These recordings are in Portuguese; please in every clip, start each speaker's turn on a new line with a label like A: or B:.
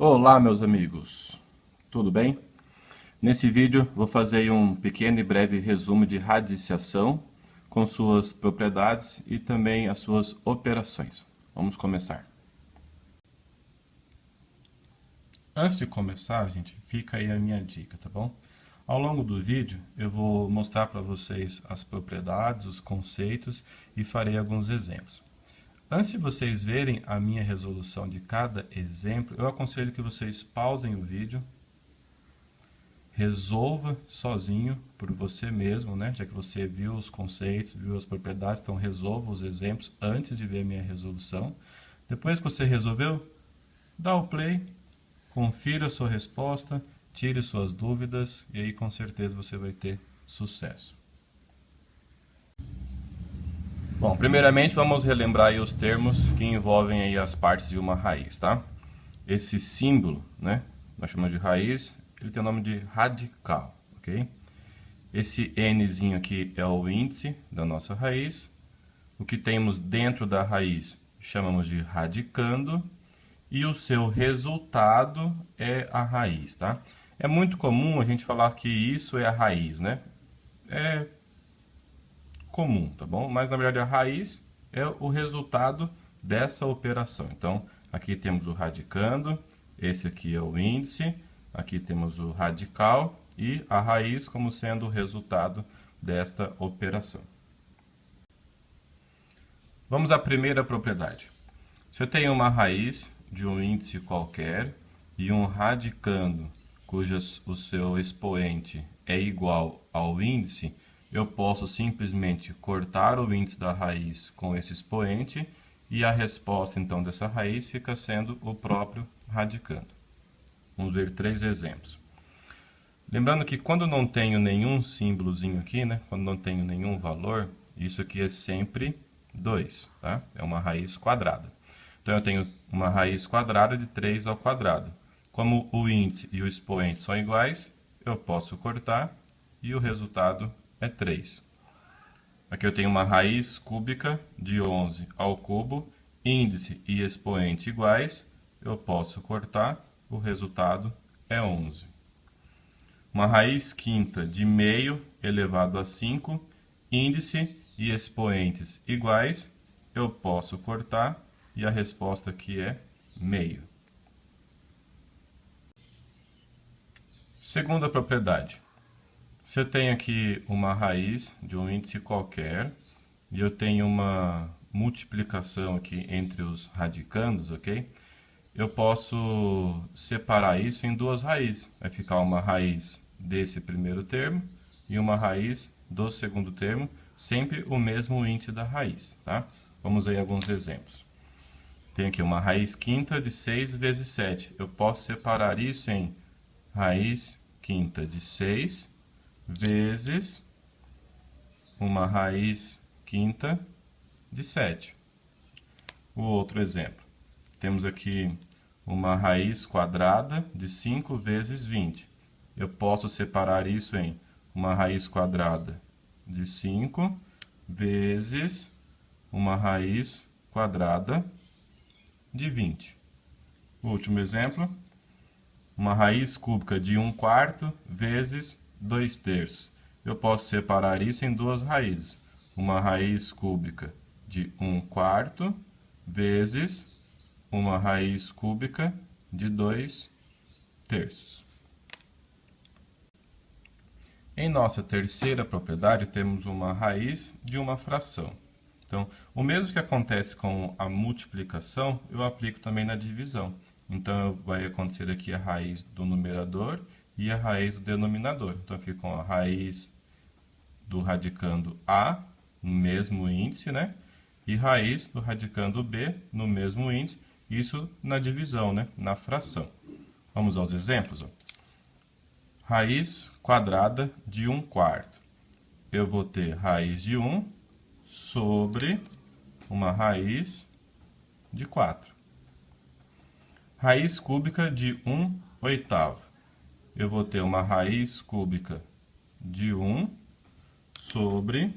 A: Olá, meus amigos, tudo bem? Nesse vídeo vou fazer um pequeno e breve resumo de radiciação com suas propriedades e também as suas operações. Vamos começar. Antes de começar, gente, fica aí a minha dica, tá bom? Ao longo do vídeo eu vou mostrar para vocês as propriedades, os conceitos e farei alguns exemplos. Antes de vocês verem a minha resolução de cada exemplo, eu aconselho que vocês pausem o vídeo, resolva sozinho por você mesmo, né? Já que você viu os conceitos, viu as propriedades, então resolva os exemplos antes de ver a minha resolução. Depois que você resolveu, dá o play, confira a sua resposta, tire suas dúvidas e aí com certeza você vai ter sucesso. Bom, primeiramente vamos relembrar aí os termos que envolvem aí as partes de uma raiz, tá? Esse símbolo, né, nós chamamos de raiz, ele tem o nome de radical, ok? Esse Nzinho aqui é o índice da nossa raiz. O que temos dentro da raiz chamamos de radicando e o seu resultado é a raiz, tá? É muito comum a gente falar que isso é a raiz, né? É comum, tá bom? Mas na verdade a raiz é o resultado dessa operação. Então, aqui temos o radicando, esse aqui é o índice, aqui temos o radical e a raiz como sendo o resultado desta operação. Vamos à primeira propriedade. Se eu tenho uma raiz de um índice qualquer e um radicando o seu expoente é igual ao índice, eu posso simplesmente cortar o índice da raiz com esse expoente e a resposta então dessa raiz fica sendo o próprio radicando. Vamos ver três exemplos. Lembrando que quando não tenho nenhum símbolozinho aqui, né, quando não tenho nenhum valor, isso aqui é sempre 2, tá? É uma raiz quadrada. Então eu tenho uma raiz quadrada de 3 ao quadrado. Como o índice e o expoente são iguais, eu posso cortar e o resultado é 3. Aqui eu tenho uma raiz cúbica de 11 ao cubo, índice e expoente iguais, eu posso cortar, o resultado é 11. Uma raiz quinta de meio elevado a 5, índice e expoentes iguais, eu posso cortar e a resposta aqui é meio. Segunda propriedade. Se eu tenho aqui uma raiz de um índice qualquer e eu tenho uma multiplicação aqui entre os radicandos, ok? Eu posso separar isso em duas raízes. Vai ficar uma raiz desse primeiro termo e uma raiz do segundo termo, sempre o mesmo índice da raiz, tá? Vamos aí alguns exemplos. Tenho aqui uma raiz quinta de 6 vezes 7. Eu posso separar isso em raiz quinta de 6 vezes uma raiz quinta de 7. O outro exemplo. Temos aqui uma raiz quadrada de 5 vezes 20. Eu posso separar isso em uma raiz quadrada de 5 vezes uma raiz quadrada de 20. O último exemplo. Uma raiz cúbica de 1/4 vezes 2/3. Eu posso separar isso em duas raízes. Uma raiz cúbica de 1/4 vezes uma raiz cúbica de 2/3. Em nossa terceira propriedade, temos uma raiz de uma fração. Então, o mesmo que acontece com a multiplicação, eu aplico também na divisão. Então, vai acontecer aqui a raiz do numerador e a raiz do denominador. Então, fica com a raiz do radicando A no mesmo índice, né? E raiz do radicando B no mesmo índice. Isso na divisão, né? Na fração. Vamos aos exemplos. Ó. Raiz quadrada de 1/4. Eu vou ter raiz de 1 sobre uma raiz de 4. Raiz cúbica de 1/8. Eu vou ter uma raiz cúbica de 1 sobre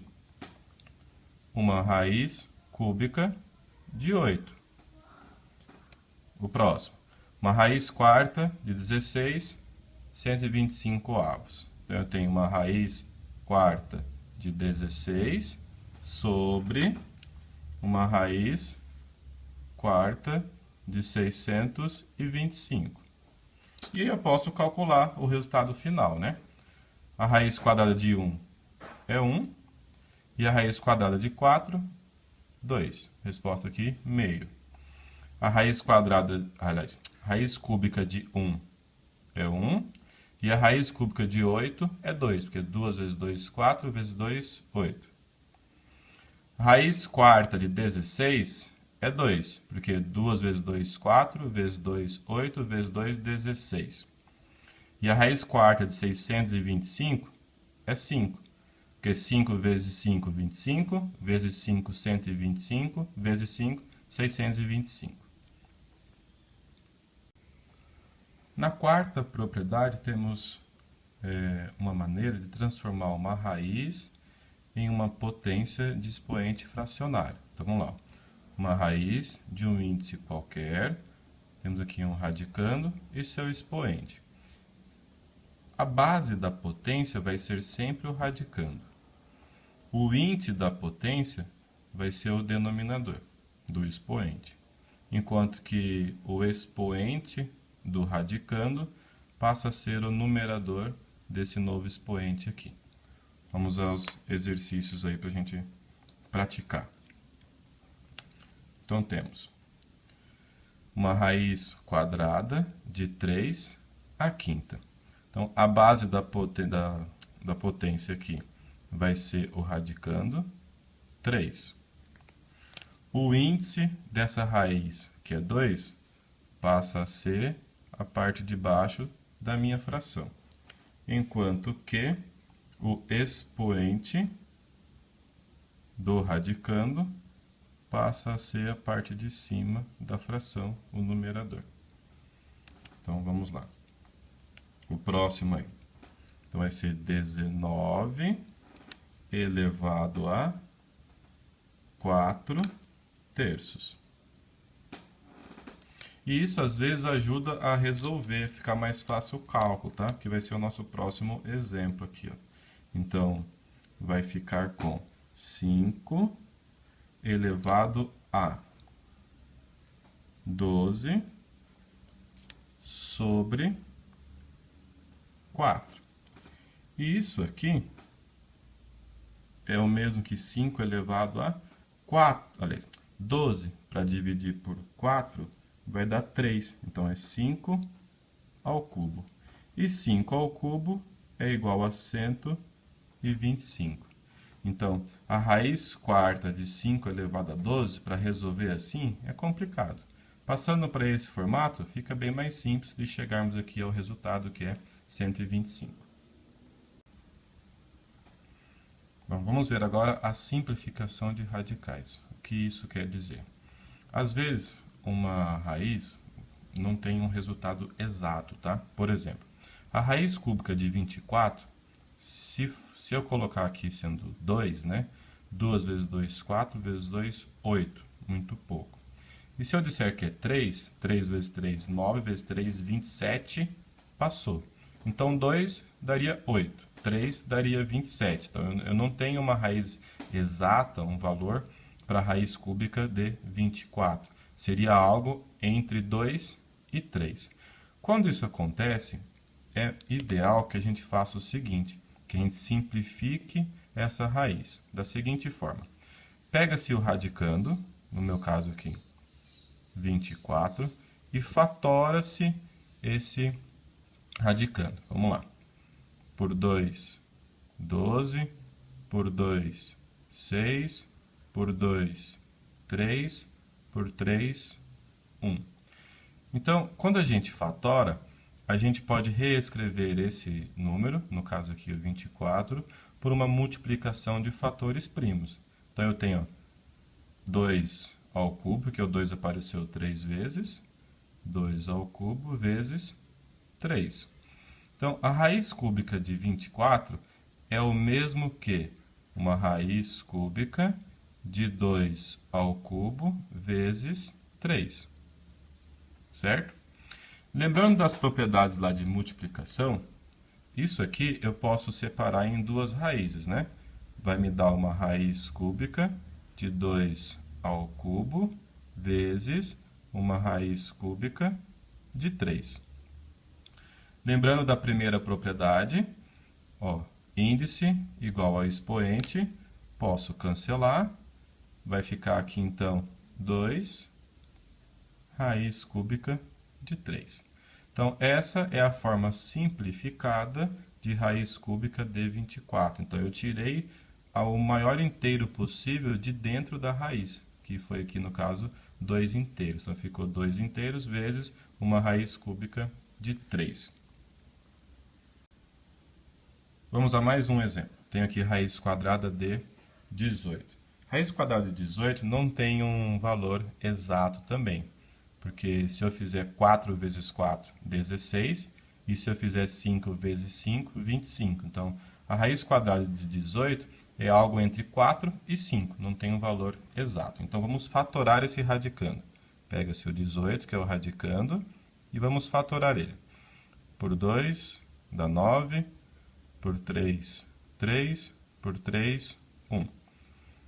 A: uma raiz cúbica de 8. O próximo. Uma raiz quarta de 16, 125 avos. Então, eu tenho uma raiz quarta de 16 sobre uma raiz quarta de 625. E aí eu posso calcular o resultado final, né? A raiz quadrada de 1 é 1. E a raiz quadrada de 4, 2. Resposta aqui, meio. A raiz quadrada, aliás, raiz cúbica de 1 é 1. E a raiz cúbica de 8 é 2, porque 2 vezes 2, 4, vezes 2, 8. A raiz quarta de 16 é 2, porque 2 vezes 2, 4, vezes 2, 8, vezes 2, 16. E a raiz quarta de 625 é 5, porque 5 vezes 5, 25, vezes 5, 125, vezes 5, 625. Na quarta propriedade, temos uma maneira de transformar uma raiz em uma potência de expoente fracionário. Então, vamos lá. Uma raiz de um índice qualquer, temos aqui um radicando e seu expoente. A base da potência vai ser sempre o radicando. O índice da potência vai ser o denominador do expoente, enquanto que o expoente do radicando passa a ser o numerador desse novo expoente aqui. Vamos aos exercícios aí para a gente praticar. Então, temos uma raiz quadrada de 3 à quinta. Então, a base da potência aqui vai ser o radicando 3. O índice dessa raiz, que é 2, passa a ser a parte de baixo da minha fração, enquanto que o expoente do radicando passa a ser a parte de cima da fração, o numerador. Então, vamos lá. O próximo aí. Então, vai ser 19 elevado a 4 terços. E isso, às vezes, ajuda a resolver, ficar mais fácil o cálculo, tá? Que vai ser o nosso próximo exemplo aqui, ó. Então, vai ficar com 5 elevado a 12 sobre 4. E isso aqui é o mesmo que 5 elevado a 4, aliás, 12 para dividir por 4 vai dar 3. Então, é 5 ao cubo. E 5 ao cubo é igual a 125. Então, a raiz quarta de 5 elevado a 12, para resolver assim, é complicado. Passando para esse formato, fica bem mais simples de chegarmos aqui ao resultado, que é 125. Bom, vamos ver agora a simplificação de radicais. O que isso quer dizer? Às vezes, uma raiz não tem um resultado exato, tá? Por exemplo, a raiz cúbica de 24, se eu colocar aqui sendo 2, né? 2 vezes 2, 4, vezes 2, 8. Muito pouco. E se eu disser que é 3, 3 vezes 3, 9, vezes 3, 27, passou. Então, 2 daria 8, 3 daria 27. Então, eu não tenho uma raiz exata, um valor, para a raiz cúbica de 24. Seria algo entre 2 e 3. Quando isso acontece, é ideal que a gente faça o seguinte, que a gente simplifique essa raiz da seguinte forma. Pega-se o radicando, no meu caso aqui, 24, e fatora-se esse radicando. Vamos lá. Por 2, 12, por 2, 6, por 2, 3, por 3, 1. Então, quando a gente fatora, a gente pode reescrever esse número, no caso aqui o 24, por uma multiplicação de fatores primos. Então, eu tenho 2 ao cubo, porque o 2 apareceu 3 vezes, 2 ao cubo vezes 3. Então, a raiz cúbica de 24 é o mesmo que uma raiz cúbica de 2 ao cubo vezes 3. Certo? Lembrando das propriedades lá de multiplicação, isso aqui eu posso separar em duas raízes, né? Vai me dar uma raiz cúbica de 2 ao cubo vezes uma raiz cúbica de 3. Lembrando da primeira propriedade, ó, índice igual ao expoente, posso cancelar, vai ficar aqui então 2 raiz cúbica de 3. Então, essa é a forma simplificada de raiz cúbica de 24. Então, eu tirei o maior inteiro possível de dentro da raiz, que foi aqui no caso 2 inteiros. Então, ficou 2 inteiros vezes uma raiz cúbica de 3. Vamos a mais um exemplo. Tenho aqui raiz quadrada de 18. Raiz quadrada de 18 não tem um valor exato também, porque se eu fizer 4 vezes 4, 16, e se eu fizer 5 vezes 5, 25. Então, a raiz quadrada de 18 é algo entre 4 e 5, não tem um valor exato. Então, vamos fatorar esse radicando. Pega-se o 18, que é o radicando, e vamos fatorar ele. Por 2 dá 9, por 3, 3, por 3, 1.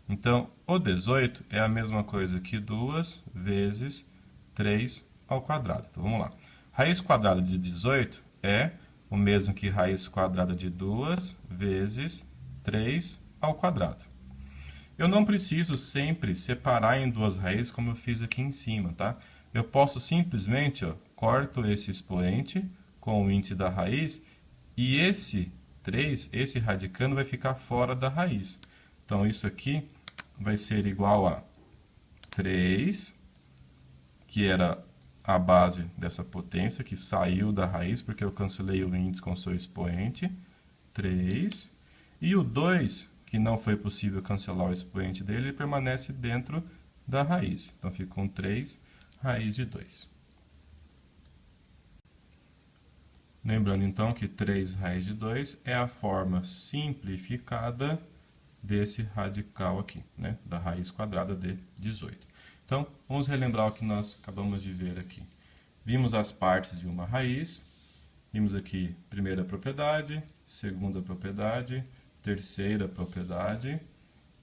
A: Então, o 18 é a mesma coisa que 2 vezes 3 ao quadrado. Então, vamos lá. Raiz quadrada de 18 é o mesmo que raiz quadrada de 2 vezes 3 ao quadrado. Eu não preciso sempre separar em duas raízes como eu fiz aqui em cima, tá? Eu posso simplesmente, ó, corto esse expoente com o índice da raiz e esse 3, esse radicando, vai ficar fora da raiz. Então, isso aqui vai ser igual a 3, que era a base dessa potência, que saiu da raiz, porque eu cancelei o índice com o seu expoente, 3. E o 2, que não foi possível cancelar o expoente dele, ele permanece dentro da raiz. Então, fica com 3 raiz de 2. Lembrando, então, que 3 raiz de 2 é a forma simplificada desse radical aqui, né, da raiz quadrada de 18. Então, vamos relembrar o que nós acabamos de ver aqui. Vimos as partes de uma raiz, vimos aqui primeira propriedade, segunda propriedade, terceira propriedade,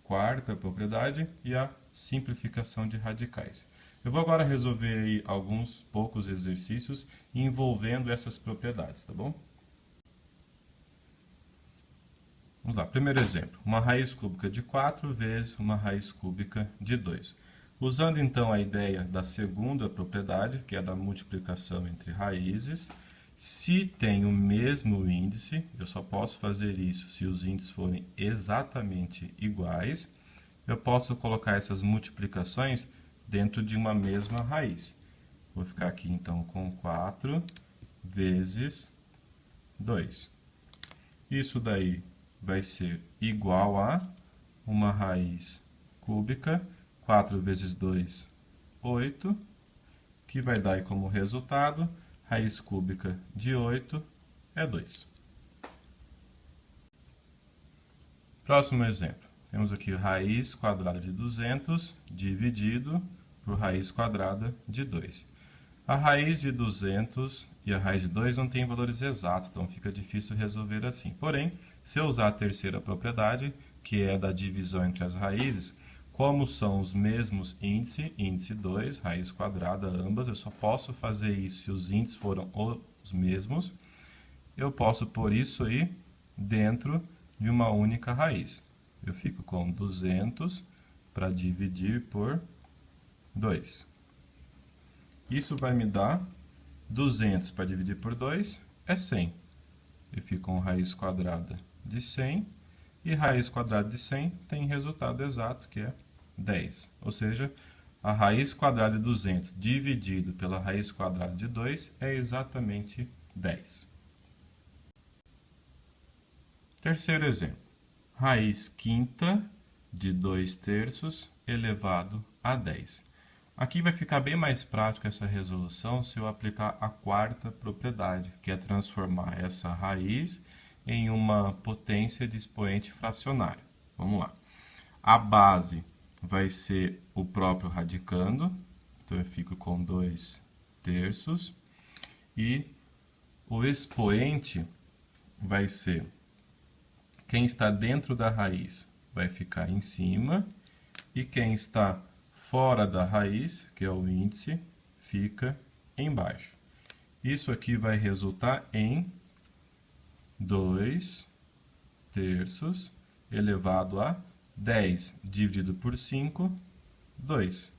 A: quarta propriedade e a simplificação de radicais. Eu vou agora resolver aí alguns poucos exercícios envolvendo essas propriedades, tá bom? Vamos lá, primeiro exemplo, uma raiz cúbica de 4 vezes uma raiz cúbica de 2. Usando então a ideia da segunda propriedade, que é da multiplicação entre raízes, se tem o mesmo índice, eu só posso fazer isso se os índices forem exatamente iguais, eu posso colocar essas multiplicações dentro de uma mesma raiz. Vou ficar aqui então com 4 vezes 2. Isso daí vai ser igual a uma raiz cúbica, 4 vezes 2, 8, que vai dar aí como resultado, raiz cúbica de 8 é 2. Próximo exemplo. Temos aqui raiz quadrada de 200 dividido por raiz quadrada de 2. A raiz de 200 e a raiz de 2 não tem valores exatos, então fica difícil resolver assim. Porém, se eu usar a terceira propriedade, que é da divisão entre as raízes, como são os mesmos índices, índice 2, raiz quadrada, ambas, eu só posso fazer isso se os índices foram os mesmos. Eu posso pôr isso aí dentro de uma única raiz. Eu fico com 200 para dividir por 2. Isso vai me dar 200 para dividir por 2 é 100. Eu fico com raiz quadrada de 100, e raiz quadrada de 100 tem resultado exato, que é 10. Ou seja, a raiz quadrada de 200 dividido pela raiz quadrada de 2 é exatamente 10. Terceiro exemplo. Raiz quinta de 2/3 elevado a 10. Aqui vai ficar bem mais prático essa resolução se eu aplicar a quarta propriedade, que é transformar essa raiz em uma potência de expoente fracionário. Vamos lá. A base vai ser o próprio radicando, então eu fico com 2/3. e o expoente vai ser quem está dentro da raiz vai ficar em cima e quem está fora da raiz, que é o índice, fica embaixo. Isso aqui vai resultar em 2/3 elevado a 10 dividido por 5, 2.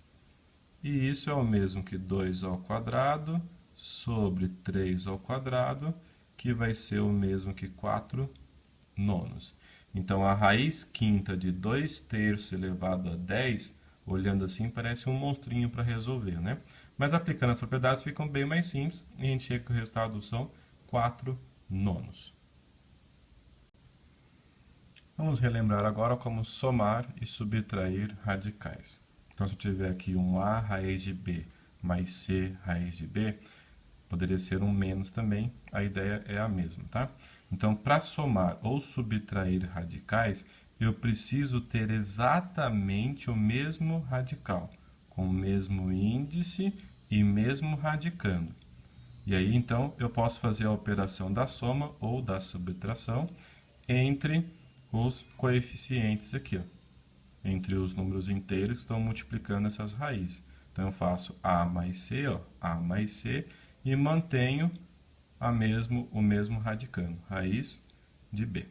A: E isso é o mesmo que 2 ao quadrado sobre 3 ao quadrado, que vai ser o mesmo que 4/9. Então, a raiz quinta de 2/3 elevado a 10, olhando assim, parece um monstrinho para resolver, né? Mas aplicando as propriedades ficam bem mais simples e a gente chega que o resultado são 4/9. Vamos relembrar agora como somar e subtrair radicais. Então, se eu tiver aqui um a raiz de b mais c raiz de b, poderia ser um menos também, a ideia é a mesma, tá? Então, para somar ou subtrair radicais, eu preciso ter exatamente o mesmo radical, com o mesmo índice e mesmo radicando. E aí, então, eu posso fazer a operação da soma ou da subtração entre os coeficientes aqui, ó, entre os números inteiros que estão multiplicando essas raízes. Então, eu faço a mais c, ó, a mais c, e mantenho o mesmo radicando, raiz de b.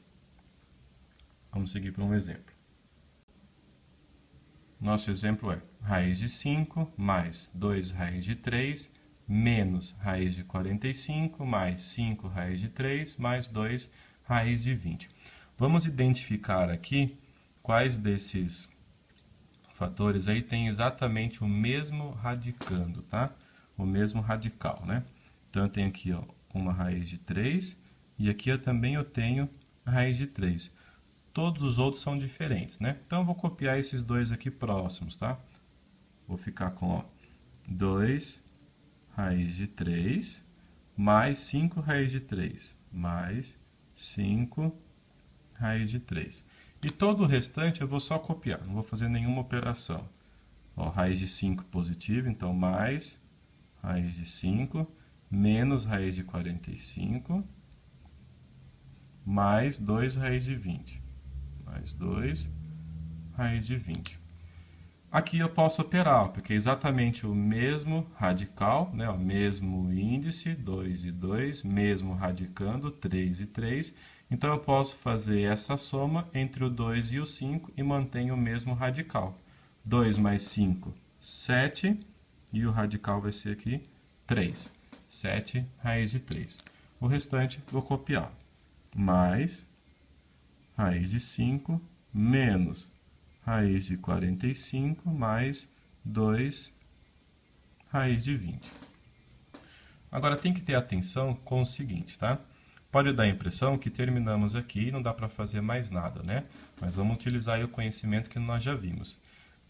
A: Vamos seguir para um exemplo. Nosso exemplo é raiz de 5 mais 2 raiz de 3 menos raiz de 45 mais 5 raiz de 3 mais 2 raiz de 20. Vamos identificar aqui quais desses fatores aí tem exatamente o mesmo radicando, tá? O mesmo radical, né? Então, eu tenho aqui, ó, uma raiz de 3 e aqui eu também tenho a raiz de 3. Todos os outros são diferentes, né? Então, eu vou copiar esses dois aqui próximos, tá? Vou ficar com, ó, 2 raiz de 3 mais 5 raiz de 3 mais 5 raiz de 3. E todo o restante eu vou só copiar, não vou fazer nenhuma operação. Ó, raiz de 5 positivo, então mais raiz de 5 menos raiz de 45 mais 2 raiz de 20. Mais 2 raiz de 20. Aqui eu posso operar, porque é exatamente o mesmo radical, né, o mesmo índice, 2 e 2, mesmo radicando, 3 e 3. Então, eu posso fazer essa soma entre o 2 e o 5 e mantenho o mesmo radical. 2 mais 5, 7, e o radical vai ser aqui 3. 7 raiz de 3. O restante vou copiar. Mais raiz de 5 menos raiz de 45 mais 2 raiz de 20. Agora tem que ter atenção com o seguinte, tá? Pode dar a impressão que terminamos aqui e não dá para fazer mais nada, né? Mas vamos utilizar aí o conhecimento que nós já vimos.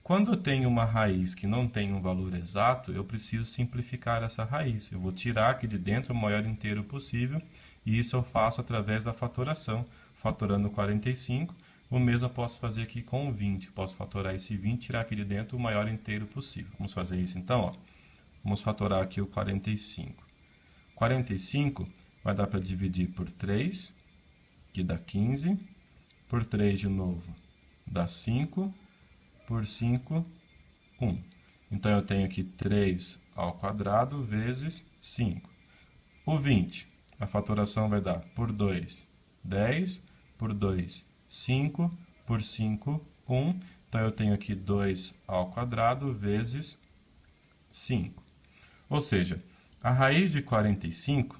A: Quando eu tenho uma raiz que não tem um valor exato, eu preciso simplificar essa raiz. Eu vou tirar aqui de dentro o maior inteiro possível, e isso eu faço através da fatoração. Fatorando 45, o mesmo eu posso fazer aqui com o 20. Posso fatorar esse 20 e tirar aqui de dentro o maior inteiro possível. Vamos fazer isso então, ó. Vamos fatorar aqui o 45. 45 vai dar para dividir por 3, que dá 15. Por 3 de novo, dá 5. Por 5, 1. Então, eu tenho aqui 3 ao quadrado vezes 5. O 20, a fatoração vai dar por 2, 10. Por 2, 5. Por 5, 1. Então, eu tenho aqui 2 ao quadrado vezes 5. Ou seja, a raiz de 45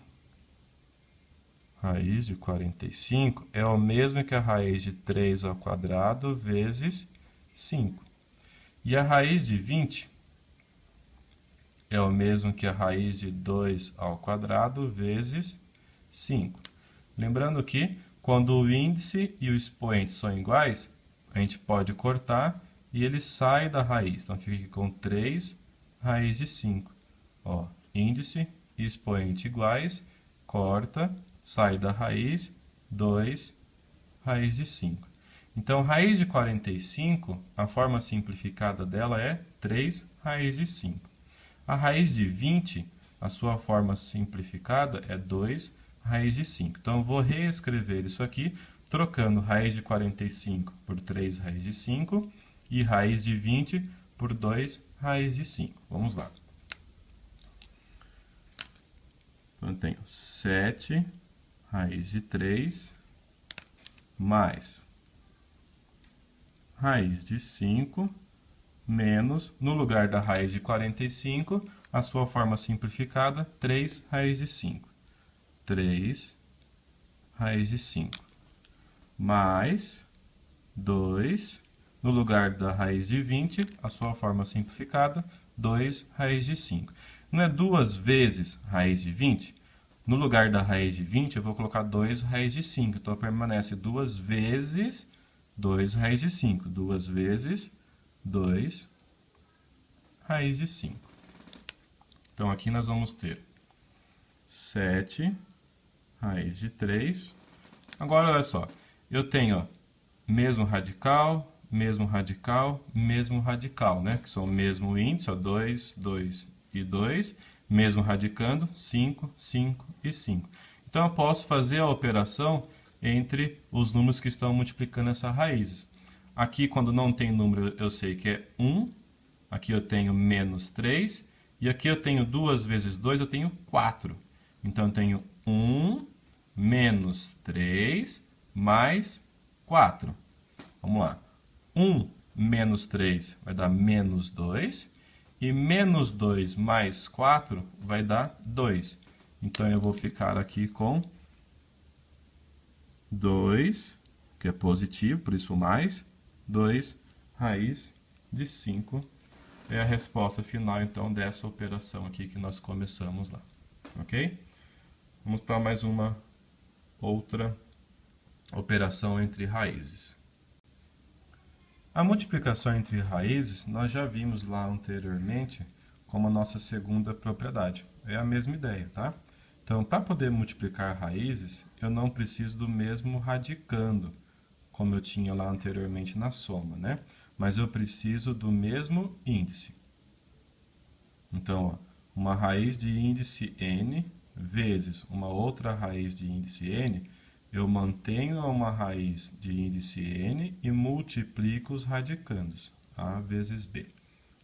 A: é o mesmo que a raiz de 3 ao quadrado vezes 5. E a raiz de 20 é o mesmo que a raiz de 2 ao quadrado vezes 5. Lembrando que quando o índice e o expoente são iguais, a gente pode cortar e ele sai da raiz. Então, fica aqui com 3 raiz de 5. Ó, índice e expoente iguais, corta, sai da raiz, 2 raiz de 5. Então, raiz de 45, a forma simplificada dela é 3 raiz de 5. A raiz de 20, a sua forma simplificada é 2 raiz de 5. Então, eu vou reescrever isso aqui, trocando raiz de 45 por 3 raiz de 5 e raiz de 20 por 2 raiz de 5. Vamos lá. Então, eu tenho 7 raiz de 3 mais raiz de 5 menos, no lugar da raiz de 45, a sua forma simplificada, 3 raiz de 5. 3 raiz de 5 mais 2, no lugar da raiz de 20, a sua forma simplificada, 2 raiz de 5. Não é 2 vezes raiz de 20? No lugar da raiz de 20, eu vou colocar 2 raiz de 5. Então, permanece 2 vezes 2 raiz de 5. 2 vezes 2 raiz de 5. Então, aqui nós vamos ter 7 raiz de 3. Agora, olha só. Eu tenho ó, mesmo radical, mesmo radical, mesmo radical, né? Que são o mesmo índice, ó, 2, 2 e 2. Mesmo radicando, 5, 5 e 5. Então, eu posso fazer a operação entre os números que estão multiplicando essas raízes. Aqui, quando não tem número, eu sei que é 1. Aqui eu tenho menos 3. E aqui eu tenho 2 vezes 2, eu tenho 4. Então, eu tenho 1 menos 3 mais 4. Vamos lá. 1 menos 3 vai dar menos 2. E menos 2 mais 4 vai dar 2. Então, eu vou ficar aqui com 2, que é positivo, por isso mais, 2 raiz de 5. É a resposta final, então, dessa operação aqui que nós começamos lá. Ok? Vamos para mais uma outra operação entre raízes. A multiplicação entre raízes, nós já vimos lá anteriormente como a nossa segunda propriedade. É a mesma ideia, tá? Então, para poder multiplicar raízes, eu não preciso do mesmo radicando, como eu tinha lá anteriormente na soma, né? Mas eu preciso do mesmo índice. Então, ó, uma raiz de índice n vezes uma outra raiz de índice n, eu mantenho uma raiz de índice n e multiplico os radicandos, a vezes b.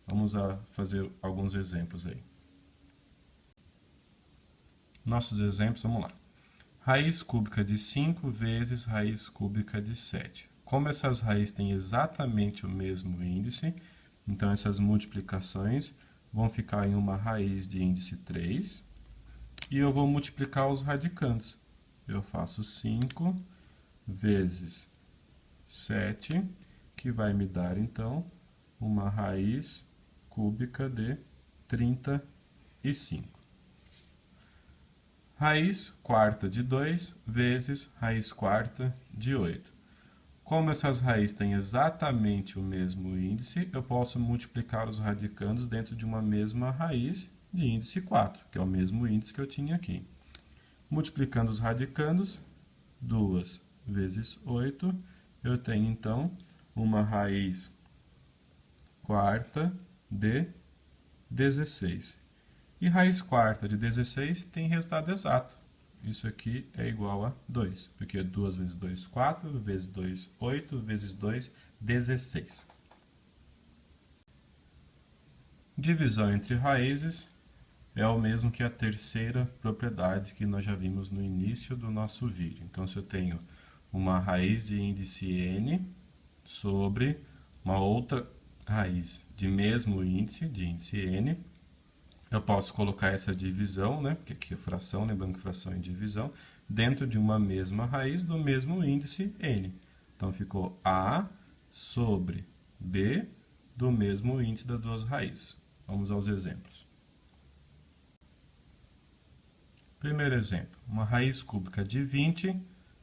A: Vamos fazer alguns exemplos aí. Nossos exemplos, vamos lá. Raiz cúbica de 5 vezes raiz cúbica de 7. Como essas raízes têm exatamente o mesmo índice, então essas multiplicações vão ficar em uma raiz de índice 3 e eu vou multiplicar os radicandos. Eu faço 5 vezes 7, que vai me dar, então, uma raiz cúbica de 35. Raiz quarta de 2 vezes raiz quarta de 8. Como essas raízes têm exatamente o mesmo índice, eu posso multiplicar os radicandos dentro de uma mesma raiz de índice 4, que é o mesmo índice que eu tinha aqui. Multiplicando os radicandos, 2 vezes 8, eu tenho, então, uma raiz quarta de 16. E raiz quarta de 16 tem resultado exato. Isso aqui é igual a 2, porque 2 vezes 2, 4, vezes 2, 8, vezes 2, 16. Divisão entre raízes é o mesmo que a terceira propriedade que nós já vimos no início do nosso vídeo. Então, se eu tenho uma raiz de índice n sobre uma outra raiz de mesmo índice, de índice n, eu posso colocar essa divisão, né, porque aqui é fração, lembrando que fração é divisão, dentro de uma mesma raiz do mesmo índice n. Então, ficou A sobre B do mesmo índice das duas raízes. Vamos aos exemplos. Primeiro exemplo, uma raiz cúbica de 20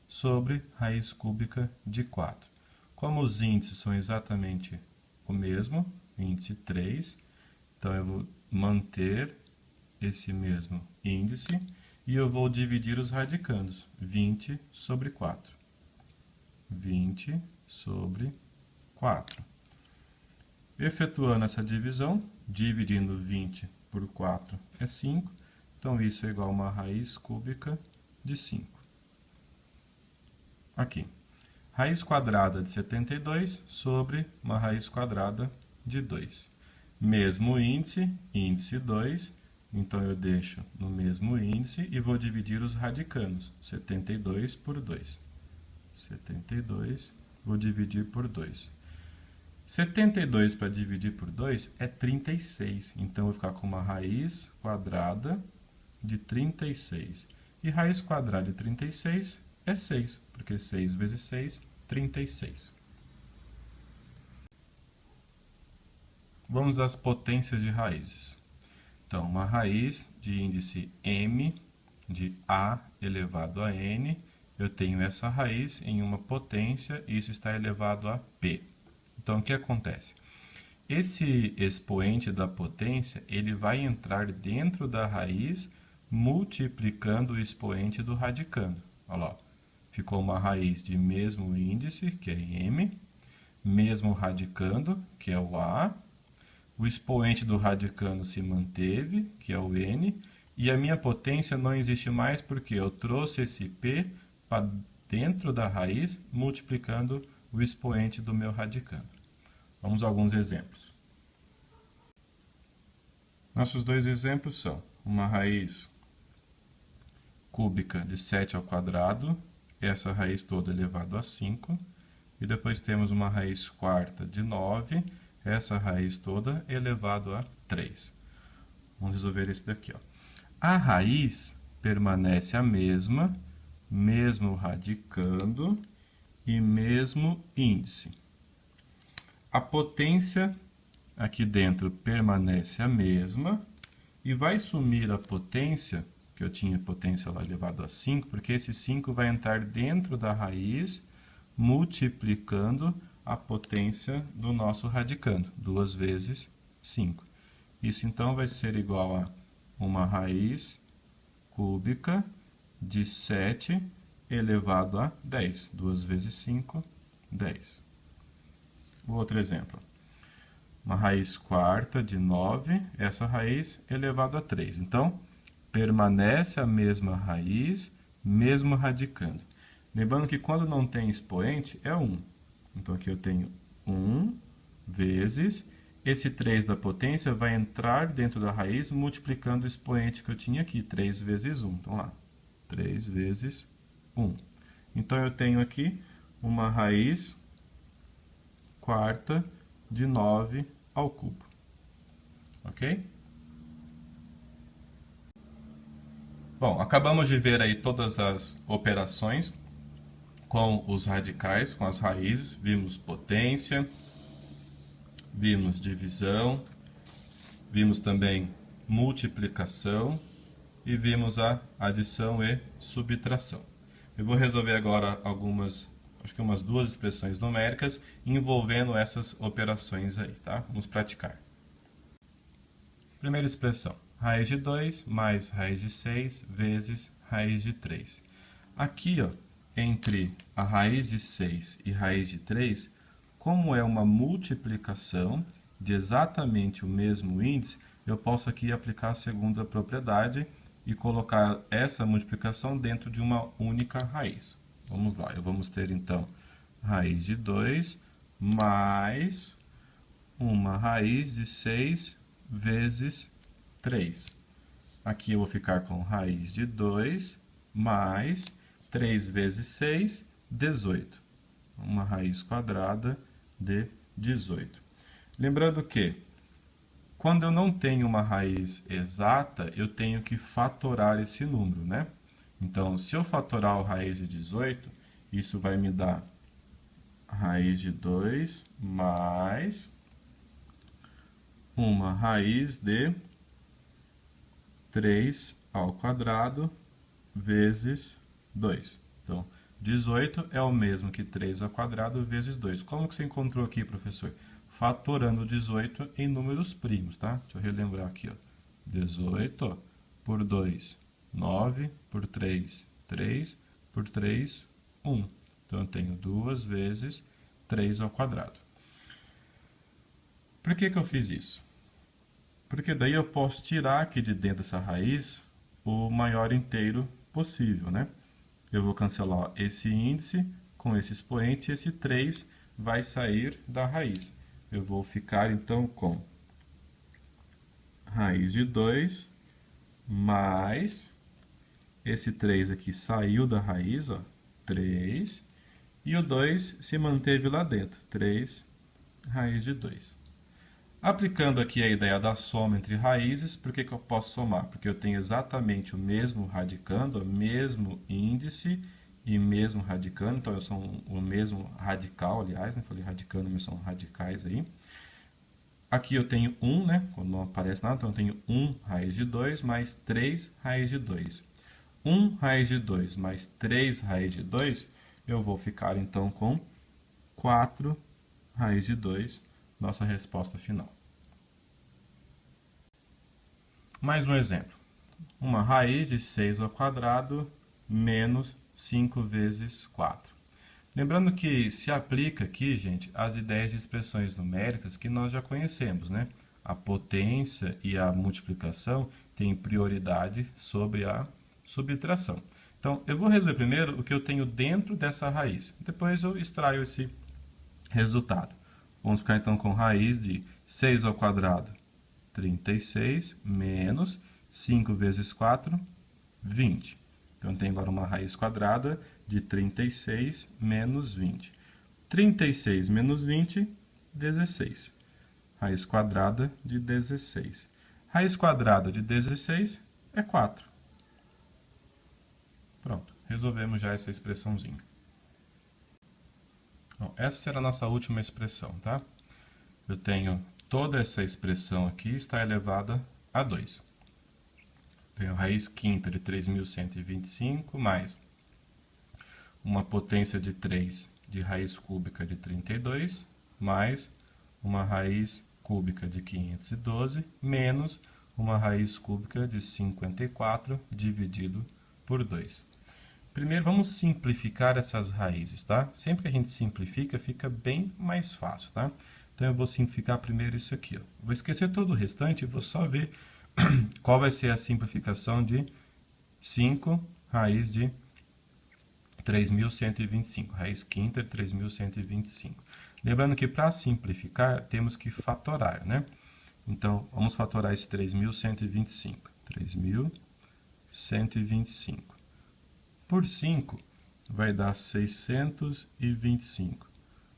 A: sobre raiz cúbica de 4. Como os índices são exatamente o mesmo, índice 3, então eu vou manter esse mesmo índice e eu vou dividir os radicandos, 20 sobre 4. 20 sobre 4. Efetuando essa divisão, dividindo 20 por 4 é 5, Então, isso é igual a uma raiz cúbica de 5. Aqui. Raiz quadrada de 72 sobre uma raiz quadrada de 2. Mesmo índice, índice 2. Então, eu deixo no mesmo índice e vou dividir os radicanos. 72 por 2. 72, vou dividir por 2. 72 para dividir por 2 é 36. Então, eu vou ficar com uma raiz quadrada de 36. E raiz quadrada de 36 é 6, porque 6 vezes 6, 36. Vamos às potências de raízes. Então, uma raiz de índice m de a elevado a n, eu tenho essa raiz em uma potência e isso está elevado a p. Então, o que acontece? Esse expoente da potência, ele vai entrar dentro da raiz multiplicando o expoente do radicando. Olha lá, ficou uma raiz de mesmo índice, que é m, mesmo radicando, que é o a, o expoente do radicando se manteve, que é o n, e a minha potência não existe mais porque eu trouxe esse p para dentro da raiz, multiplicando o expoente do meu radicando. Vamos a alguns exemplos. Nossos dois exemplos são uma raiz cúbica de 7 ao quadrado, essa raiz toda elevado a 5, e depois temos uma raiz quarta de 9, essa raiz toda elevado a 3. Vamos resolver esse daqui. Ó. A raiz permanece a mesma, mesmo radicando e mesmo índice. A potência aqui dentro permanece a mesma e vai sumir a potência, que eu tinha potência lá elevado a 5, porque esse 5 vai entrar dentro da raiz, multiplicando a potência do nosso radicando, 2 vezes 5. Isso então vai ser igual a uma raiz cúbica de 7 elevado a 10. 2 vezes 5, 10. O outro exemplo. Uma raiz quarta de 9, essa raiz elevado a 3. Então, permanece a mesma raiz, mesmo radicando. Lembrando que quando não tem expoente, é 1. Então, aqui eu tenho 1 vezes, esse 3 da potência vai entrar dentro da raiz, multiplicando o expoente que eu tinha aqui, 3 vezes 1. Então, lá, 3 vezes 1. Então, eu tenho aqui uma raiz quarta de 9 ao cubo. Ok? Bom, acabamos de ver aí todas as operações com os radicais, com as raízes. Vimos potência, vimos divisão, vimos também multiplicação e vimos a adição e subtração. Eu vou resolver agora acho que umas 2 expressões numéricas envolvendo essas operações aí, tá? Vamos praticar. Primeira expressão, raiz de 2 mais raiz de 6 vezes raiz de 3. Aqui, ó, entre a raiz de 6 e raiz de 3, como é uma multiplicação de exatamente o mesmo índice, eu posso aqui aplicar a segunda propriedade e colocar essa multiplicação dentro de uma única raiz. Vamos lá, vamos ter então raiz de 2 mais uma raiz de 6 vezes 3. Aqui eu vou ficar com raiz de 2 mais 3 vezes 6, 18. Uma raiz quadrada de 18. Lembrando que, quando eu não tenho uma raiz exata, eu tenho que fatorar esse número, né? Então, se eu fatorar a raiz de 18, isso vai me dar raiz de 2 mais uma raiz de 3 ao quadrado vezes 2. Então, 18 é o mesmo que 3 ao quadrado vezes 2. Como que você encontrou aqui, professor? Fatorando 18 em números primos, tá? Deixa eu relembrar aqui, ó. 18 por 2, 9, por 3, 3, por 3, 1. Então, eu tenho 2 vezes 3 ao quadrado. Por que eu fiz isso? Porque daí eu posso tirar aqui de dentro dessa raiz o maior inteiro possível, né? Eu vou cancelar esse índice com esse expoente, e esse 3 vai sair da raiz. Eu vou ficar, então, com raiz de 2 mais esse 3 aqui saiu da raiz, ó, 3, e o 2 se manteve lá dentro, 3 raiz de 2. Aplicando aqui a ideia da soma entre raízes, por que eu posso somar? Porque eu tenho exatamente o mesmo radicando, o mesmo índice e mesmo radicando, então eu sou o mesmo radical, aliás, né? Falei radicando, mas são radicais aí. Aqui eu tenho 1, né? Quando não aparece nada, então eu tenho 1 raiz de 2 mais 3 raiz de 2. 1 raiz de 2 mais 3 raiz de 2, eu vou ficar então com 4 raiz de 2, nossa resposta final. Mais um exemplo. Uma raiz de 6 ao quadrado menos 5 vezes 4. Lembrando que se aplica aqui, gente, as ideias de expressões numéricas que nós já conhecemos, né? A potência e a multiplicação têm prioridade sobre a subtração. Então, eu vou resolver primeiro o que eu tenho dentro dessa raiz. Depois eu extraio esse resultado. Vamos ficar então com raiz de 6 ao quadrado, 36, menos 5 vezes 4, 20. Então, eu tenho agora uma raiz quadrada de 36 menos 20. 36 menos 20, 16. Raiz quadrada de 16. Raiz quadrada de 16 é 4. Pronto, resolvemos já essa expressãozinha. Bom, essa será a nossa última expressão, tá? Eu tenho toda essa expressão aqui está elevada a 2. Tenho a raiz quinta de 3.125 mais uma potência de 3 de raiz cúbica de 32 mais uma raiz cúbica de 512 menos uma raiz cúbica de 54 dividido por 2. Primeiro vamos simplificar essas raízes, tá? Sempre que a gente simplifica, fica bem mais fácil, tá? Então eu vou simplificar primeiro isso aqui, ó. Vou esquecer todo o restante e vou só ver qual vai ser a simplificação de 5 raiz de 3.125, raiz quinta de 3.125. Lembrando que para simplificar, temos que fatorar, né? Então, vamos fatorar esse 3.125. 3.125. Por 5, vai dar 625.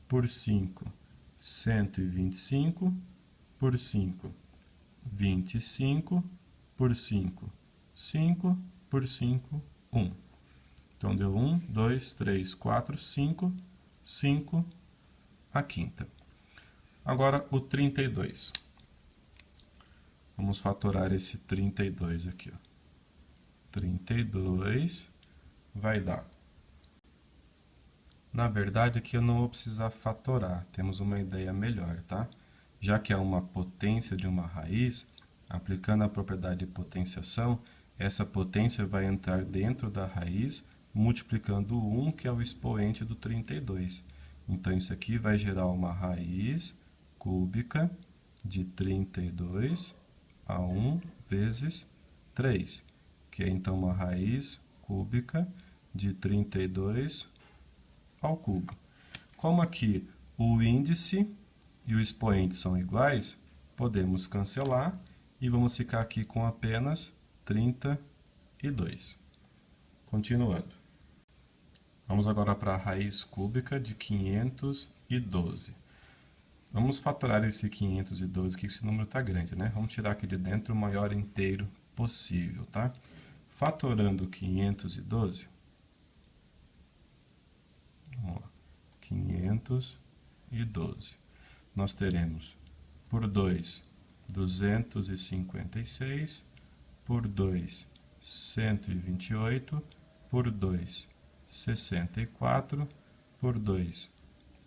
A: Por 5, 125. Por 5, 25. Por 5, 5. Por 5, 1. Então, deu 1, 2, 3, 4, 5, 5, a quinta. Agora, o 32. Vamos fatorar esse 32 aqui, ó. 32 vai dar. Na verdade, aqui eu não vou precisar fatorar. Temos uma ideia melhor, tá? Já que é uma potência de uma raiz, aplicando a propriedade de potenciação, essa potência vai entrar dentro da raiz, multiplicando o 1, que é o expoente do 32. Então, isso aqui vai gerar uma raiz cúbica de 32 a 1 vezes 3, que é então uma raiz cúbica de 32 ao cubo. Como aqui o índice e o expoente são iguais, podemos cancelar e vamos ficar aqui com apenas 32. Continuando. Vamos agora para a raiz cúbica de 512. Vamos fatorar esse 512 aqui, que esse número está grande, né? Vamos tirar aqui de dentro o maior inteiro possível, tá? Fatorando 512, vamos lá, 512. Nós teremos por 2, 256, por 2, 128, por 2, 64, por 2,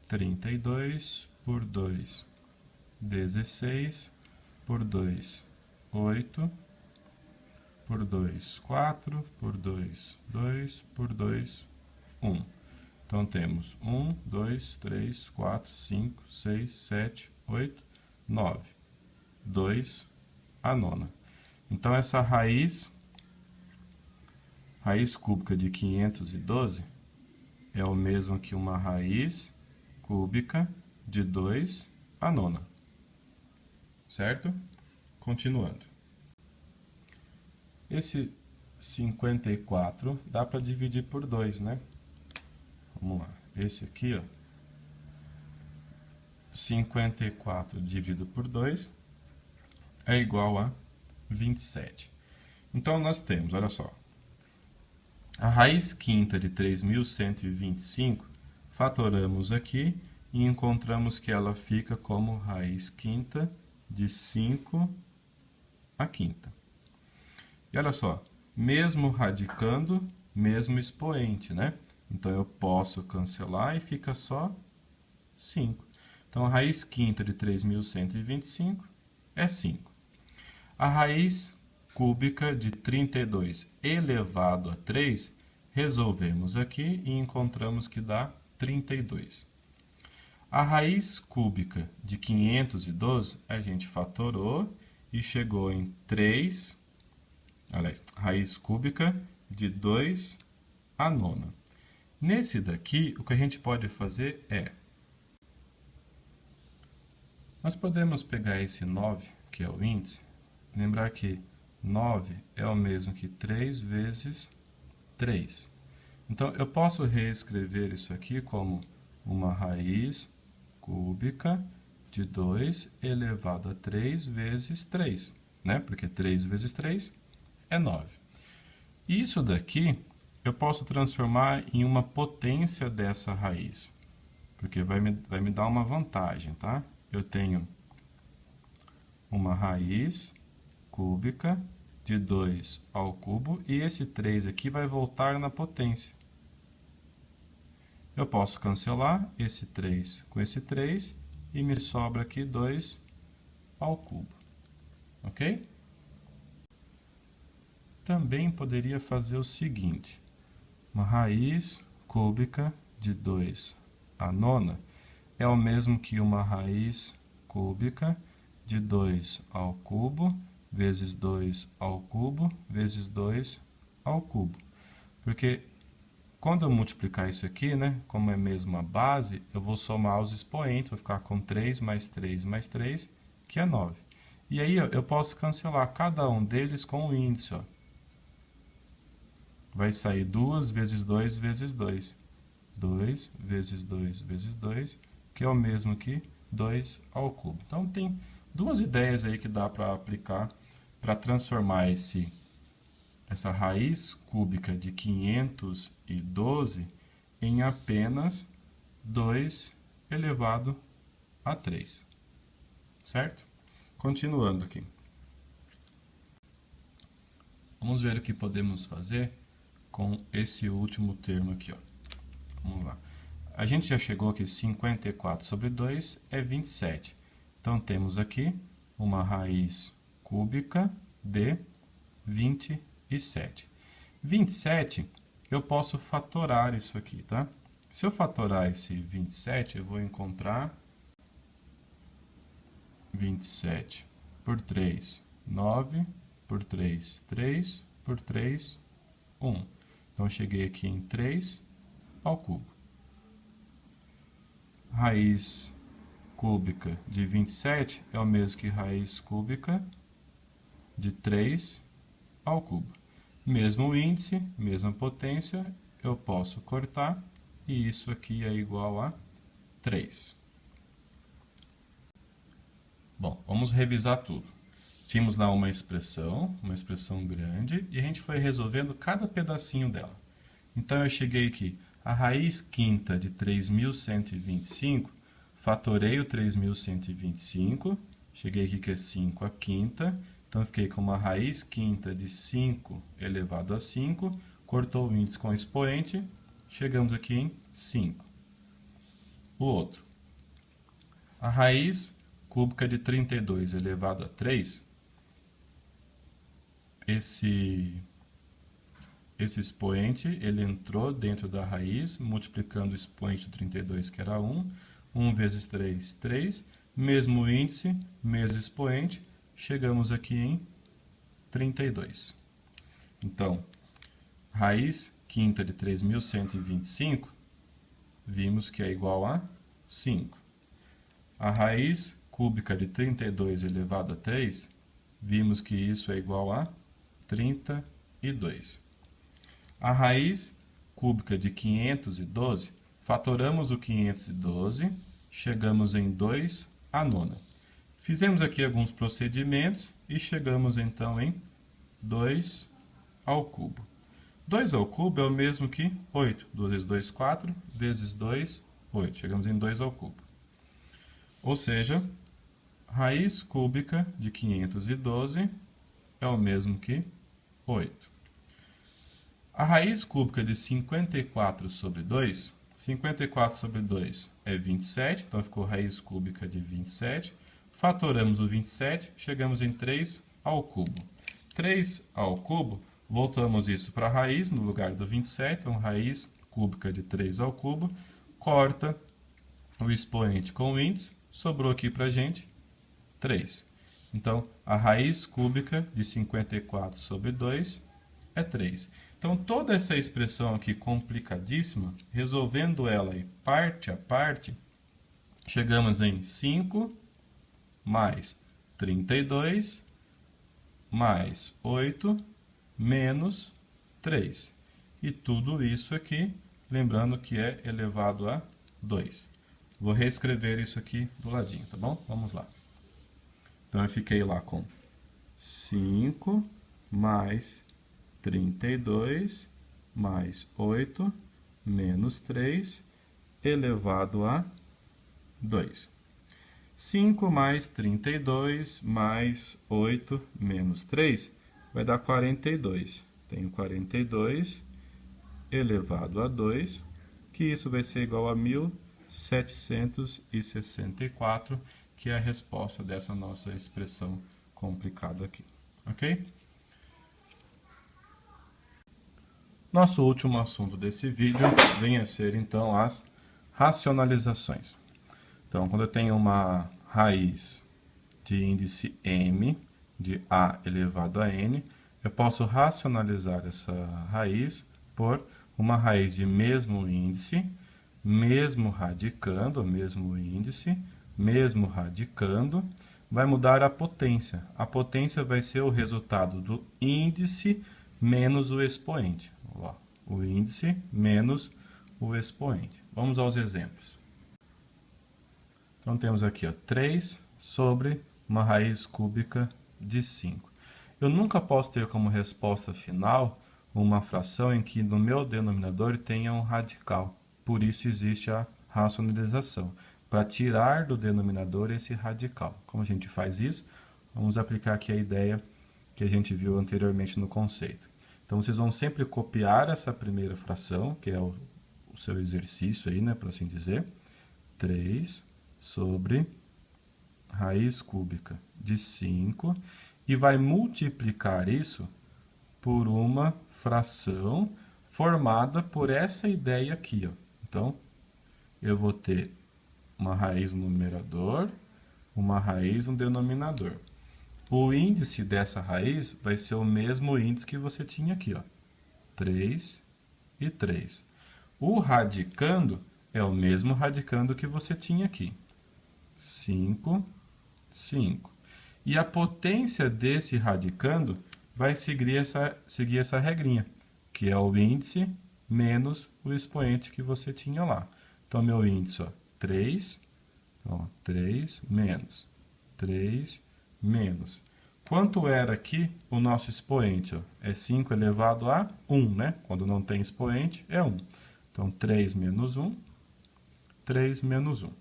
A: 32, por 2, 16, por 2, 8, por 2, 4, por 2, 2, por 2, 1. Então, temos 1, 2, 3, 4, 5, 6, 7, 8, 9. 2 a nona. Então, essa raiz raiz cúbica de 512 é o mesmo que uma raiz cúbica de 2 à nona. Certo? Continuando. Esse 54 dá para dividir por 2, né? Vamos lá. Esse aqui, ó, 54 dividido por 2 é igual a 27. Então, nós temos, olha só, a raiz quinta de 3.125, fatoramos aqui e encontramos que ela fica como raiz quinta de 5 à quinta. E olha só, mesmo radicando, mesmo expoente, né? Então, eu posso cancelar e fica só 5. Então, a raiz quinta de 3.125 é 5. A raiz cúbica de 32 elevado a 3, resolvemos aqui e encontramos que dá 32. A raiz cúbica de 512, a gente fatorou e chegou em 3, aliás, raiz cúbica de 2 à nona. Nesse daqui, o que a gente pode fazer é, nós podemos pegar esse 9, que é o índice, lembrar que 9 é o mesmo que 3 vezes 3. Então, eu posso reescrever isso aqui como uma raiz cúbica de 2 elevado a 3 vezes 3, né? Porque 3 vezes 3 é 9. Isso daqui eu posso transformar em uma potência dessa raiz, porque vai me dar uma vantagem, tá? Eu tenho uma raiz cúbica de 2 ao cubo, e esse 3 aqui vai voltar na potência. Eu posso cancelar esse 3 com esse 3, e me sobra aqui 2 ao cubo. Ok? Também poderia fazer o seguinte, uma raiz cúbica de 2 à nona é o mesmo que uma raiz cúbica de 2 ao cubo vezes 2 ao cubo vezes 2 ao cubo. Porque quando eu multiplicar isso aqui, né, como é mesmo a base, eu vou somar os expoentes, vou ficar com 3 mais 3 mais 3, que é 9. E aí ó, eu posso cancelar cada um deles com o índice, ó. Vai sair 2 vezes 2 vezes 2. 2 vezes 2 vezes 2, que é o mesmo que 2 ao cubo. Então, tem duas ideias aí que dá para aplicar para transformar essa raiz cúbica de 512 em apenas 2 elevado a 3. Certo? Continuando aqui. Vamos ver o que podemos fazer com esse último termo aqui, ó. Vamos lá. A gente já chegou aqui, 54 sobre 2 é 27. Então, temos aqui uma raiz cúbica de 27. 27, eu posso fatorar isso aqui, tá? Se eu fatorar esse 27, eu vou encontrar 27 por 3, 9, por 3, 3, por 3, 1. Então, eu cheguei aqui em 3 ao cubo. Raiz cúbica de 27 é o mesmo que raiz cúbica de 3 ao cubo. Mesmo índice, mesma potência, eu posso cortar, e isso aqui é igual a 3. Bom, vamos revisar tudo. Tínhamos lá uma expressão grande, e a gente foi resolvendo cada pedacinho dela. Então, eu cheguei aqui, a raiz quinta de 3.125, fatorei o 3.125, cheguei aqui que é 5 à quinta, então fiquei com uma raiz quinta de 5 elevado a 5, cortou o índice com o expoente, chegamos aqui em 5. O outro, a raiz cúbica de 32 elevado a 3, esse expoente, ele entrou dentro da raiz, multiplicando o expoente do 32, que era 1. 1 vezes 3, 3. Mesmo índice, mesmo expoente, chegamos aqui em 32. Então, raiz quinta de 3.125, vimos que é igual a 5. A raiz cúbica de 32 elevado a 3, vimos que isso é igual a 32. A raiz cúbica de 512, fatoramos o 512, chegamos em 2 à nona. Fizemos aqui alguns procedimentos e chegamos então em 2 ao cubo. 2 ao cubo é o mesmo que 8. 2 vezes 2, 4, vezes 2, 8. Chegamos em 2 ao cubo. Ou seja, raiz cúbica de 512 é o mesmo que 8. A raiz cúbica de 54 sobre 2, 54 sobre 2 é 27, então ficou raiz cúbica de 27. Fatoramos o 27, chegamos em 3 ao cubo. 3 ao cubo, voltamos isso para a raiz, no lugar do 27, então raiz cúbica de 3 ao cubo, corta o expoente com o índice, sobrou aqui para a gente 3. Então, a raiz cúbica de 54 sobre 2 é 3. Então, toda essa expressão aqui complicadíssima, resolvendo ela aí parte a parte, chegamos em 5 mais 32 mais 8 menos 3. E tudo isso aqui, lembrando que é elevado a 2. Vou reescrever isso aqui do ladinho, tá bom? Vamos lá. Então, eu fiquei lá com 5 mais 32 mais 8 menos 3 elevado a 2. 5 mais 32 mais 8 menos 3 vai dar 42. Tenho 42 elevado a 2, que isso vai ser igual a 1764, que é a resposta dessa nossa expressão complicada aqui. Ok? Nosso último assunto desse vídeo vem a ser, então, as racionalizações. Então, quando eu tenho uma raiz de índice m, de a elevado a n, eu posso racionalizar essa raiz por uma raiz de mesmo índice, mesmo radicando, mesmo índice, mesmo radicando, vai mudar a potência. A potência vai ser o resultado do índice menos o expoente. Ó, o índice menos o expoente. Vamos aos exemplos. Então, temos aqui ó, 3 sobre uma raiz cúbica de 5. Eu nunca posso ter como resposta final uma fração em que no meu denominador tenha um radical. Por isso existe a racionalização, para tirar do denominador esse radical. Como a gente faz isso? Vamos aplicar aqui a ideia que a gente viu anteriormente no conceito. Então, vocês vão sempre copiar essa primeira fração, que é o seu exercício aí, né, por assim dizer. 3 sobre raiz cúbica de 5, e vai multiplicar isso por uma fração formada por essa ideia aqui, ó. Então, eu vou ter uma raiz no numerador, uma raiz no denominador. O índice dessa raiz vai ser o mesmo índice que você tinha aqui, ó, 3 e 3. O radicando é o mesmo radicando que você tinha aqui, 5, 5. E a potência desse radicando vai seguir essa regrinha, que é o índice menos o expoente que você tinha lá. Então, meu índice, ó, 3, então, 3 menos 3 menos. Quanto era aqui o nosso expoente? Ó? É 5 elevado a 1, né? Quando não tem expoente, é 1. Então, 3 menos 1, 3 menos 1.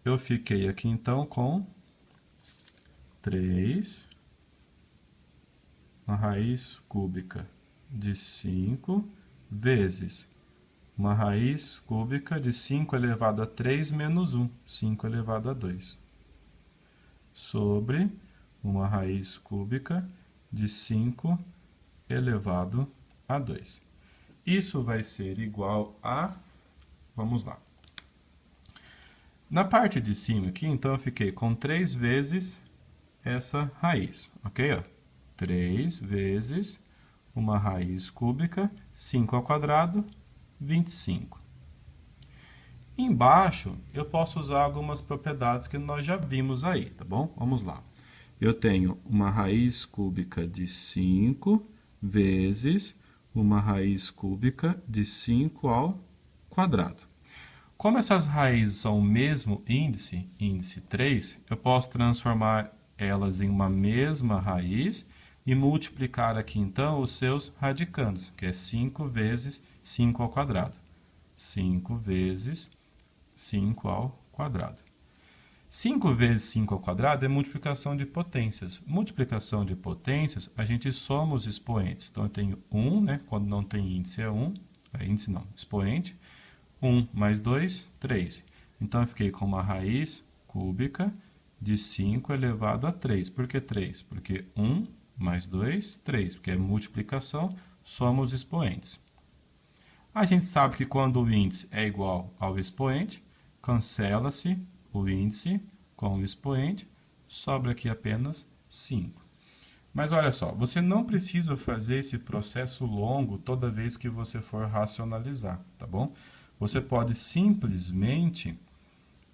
A: Eu fiquei aqui, então, com 3, uma raiz cúbica de 5, vezes uma raiz cúbica de 5 elevado a 3 menos 1, 5 elevado a 2, sobre uma raiz cúbica de 5 elevado a 2. Isso vai ser igual a... Vamos lá. Na parte de cima aqui, então, eu fiquei com 3 vezes essa raiz, ok? Ó, 3 vezes uma raiz cúbica, 5 ao quadrado, 25. Embaixo, eu posso usar algumas propriedades que nós já vimos aí, tá bom? Vamos lá. Eu tenho uma raiz cúbica de 5 vezes uma raiz cúbica de 5 ao quadrado. Como essas raízes são o mesmo índice, índice 3, eu posso transformar elas em uma mesma raiz e multiplicar aqui então os seus radicandos, que é 5 vezes 5 ao quadrado. 5 vezes 5 ao quadrado. 5 vezes 5 ao quadrado é multiplicação de potências. Multiplicação de potências, a gente soma os expoentes. Então, eu tenho 1, né? Quando não tem índice é 1. Índice não, expoente. 1 mais 2, 3. Então, eu fiquei com uma raiz cúbica de 5 elevado a 3. Por que 3? Porque 1 mais 2, 3. Porque é multiplicação, soma os expoentes. A gente sabe que quando o índice é igual ao expoente, cancela-se o índice com o expoente, sobra aqui apenas 5. Mas olha só, você não precisa fazer esse processo longo toda vez que você for racionalizar, tá bom? Você pode simplesmente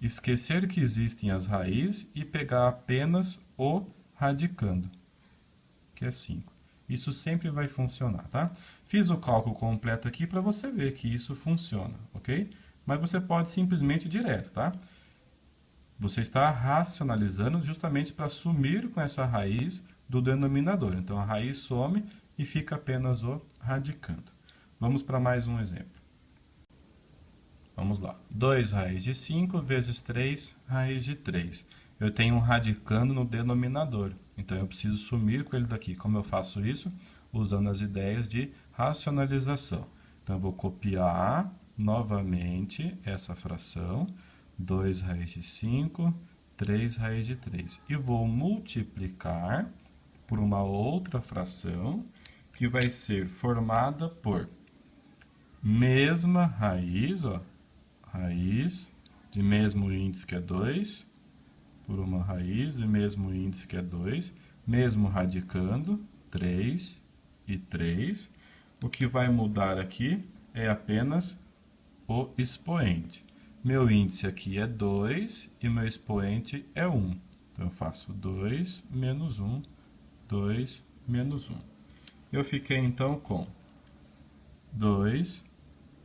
A: esquecer que existem as raízes e pegar apenas o radicando, que é 5. Isso sempre vai funcionar, tá? Fiz o cálculo completo aqui para você ver que isso funciona, ok? Mas você pode simplesmente ir direto, tá? Você está racionalizando justamente para sumir com essa raiz do denominador. Então, a raiz some e fica apenas o radicando. Vamos para mais um exemplo. Vamos lá. 2 raiz de 5 vezes 3 raiz de 3. Eu tenho um radicando no denominador. Então, eu preciso sumir com ele daqui. Como eu faço isso? Usando as ideias de racionalização. Então, eu vou copiar novamente essa fração. 2 raiz de 5, 3 raiz de 3. E vou multiplicar por uma outra fração que vai ser formada por mesma raiz, ó, raiz de mesmo índice que é 2, por uma raiz de mesmo índice que é 2, mesmo radicando, 3 e 3. O que vai mudar aqui é apenas o expoente. Meu índice aqui é 2 e meu expoente é 1. Então, eu faço 2 menos 1, 2 menos 1. Eu fiquei, então, com 2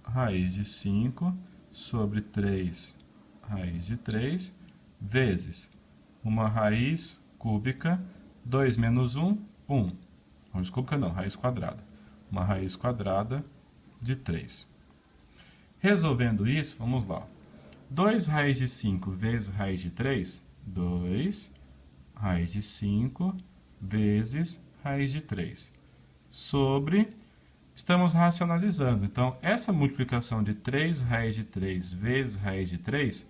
A: raiz de 5 sobre 3 raiz de 3 vezes uma raiz cúbica, 2 menos 1, 1. Raiz cúbica não, raiz quadrada. Uma raiz quadrada de 3. Resolvendo isso, vamos lá. 2 raiz de 5 vezes raiz de 3, 2 raiz de 5 vezes raiz de 3. Sobre, estamos racionalizando. Então, essa multiplicação de 3 raiz de 3 vezes raiz de 3,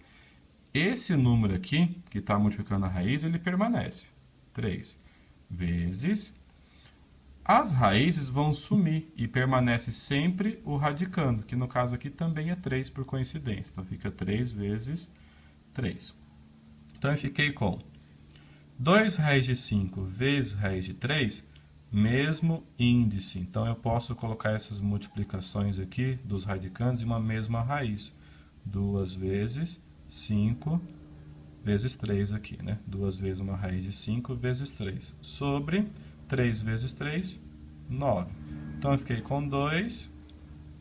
A: esse número aqui, que está multiplicando a raiz, ele permanece. 3 vezes... As raízes vão sumir e permanece sempre o radicando, que no caso aqui também é 3 por coincidência. Então, fica 3 vezes 3. Então, eu fiquei com 2 raiz de 5 vezes raiz de 3, mesmo índice. Então, eu posso colocar essas multiplicações aqui dos radicandos em uma mesma raiz. 2 vezes 5 vezes 3 aqui, né? 2 vezes uma raiz de 5 vezes 3. Sobre 3 vezes 3, 9. Então, eu fiquei com 2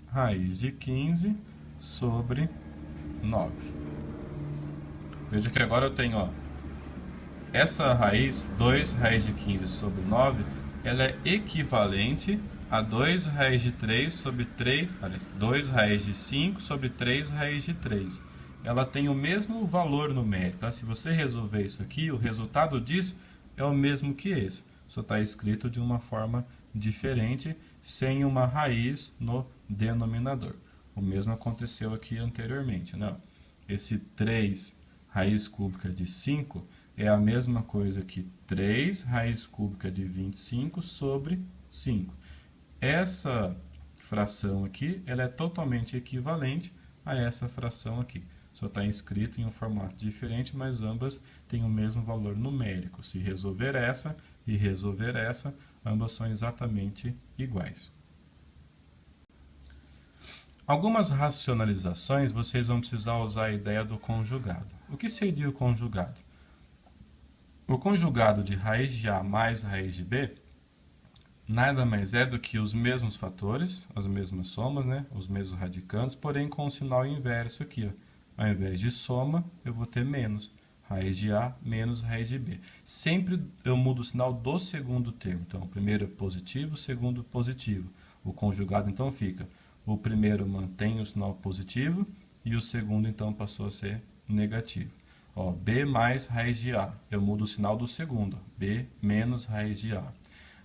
A: raiz de 15 sobre 9. Veja que agora eu tenho, ó, essa raiz, 2 raiz de 15 sobre 9, ela é equivalente a 2 raiz de 3 sobre 3, 2 raiz de 5 sobre 3 raiz de 3. Ela tem o mesmo valor numérico, tá? Se você resolver isso aqui, o resultado disso é o mesmo que esse. Só está escrito de uma forma diferente, sem uma raiz no denominador. O mesmo aconteceu aqui anteriormente, né? Esse 3 raiz cúbica de 5 é a mesma coisa que 3 raiz cúbica de 25 sobre 5. Essa fração aqui, ela é totalmente equivalente a essa fração aqui. Só está escrito em um formato diferente, mas ambas têm o mesmo valor numérico. Se resolver essa e resolver essa, ambas são exatamente iguais. Algumas racionalizações vocês vão precisar usar a ideia do conjugado. O que seria o conjugado? O conjugado de raiz de A mais raiz de B nada mais é do que os mesmos fatores, as mesmas somas, né? Os mesmos radicandos, porém com o sinal inverso aqui. Ó. Ao invés de soma, eu vou ter menos. Raiz de A menos raiz de B. Sempre eu mudo o sinal do segundo termo. Então, o primeiro é positivo, o segundo positivo. O conjugado, então, fica... O primeiro mantém o sinal positivo e o segundo, então, passou a ser negativo. Ó, B mais raiz de A. Eu mudo o sinal do segundo. B menos raiz de A.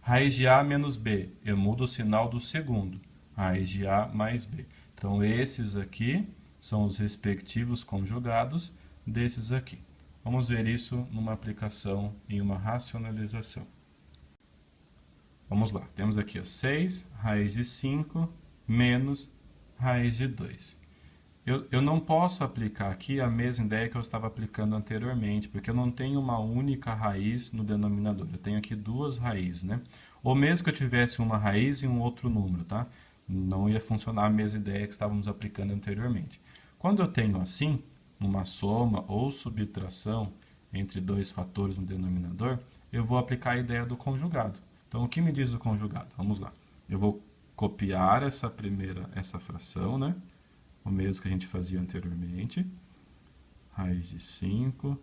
A: Raiz de A menos B. Eu mudo o sinal do segundo. Raiz de A mais B. Então, esses aqui são os respectivos conjugados desses aqui. Vamos ver isso numa aplicação em uma racionalização. Vamos lá. Temos aqui ó, 6 raiz de 5 menos raiz de 2. Eu não posso aplicar aqui a mesma ideia que eu estava aplicando anteriormente, porque eu não tenho uma única raiz no denominador. Eu tenho aqui duas raízes, né? Ou mesmo que eu tivesse uma raiz e um outro número, tá? Não ia funcionar a mesma ideia que estávamos aplicando anteriormente. Quando eu tenho assim, uma soma ou subtração entre dois fatores no denominador, eu vou aplicar a ideia do conjugado. Então, o que me diz o conjugado? Vamos lá. Eu vou copiar essa fração, né? O mesmo que a gente fazia anteriormente. Raiz de 5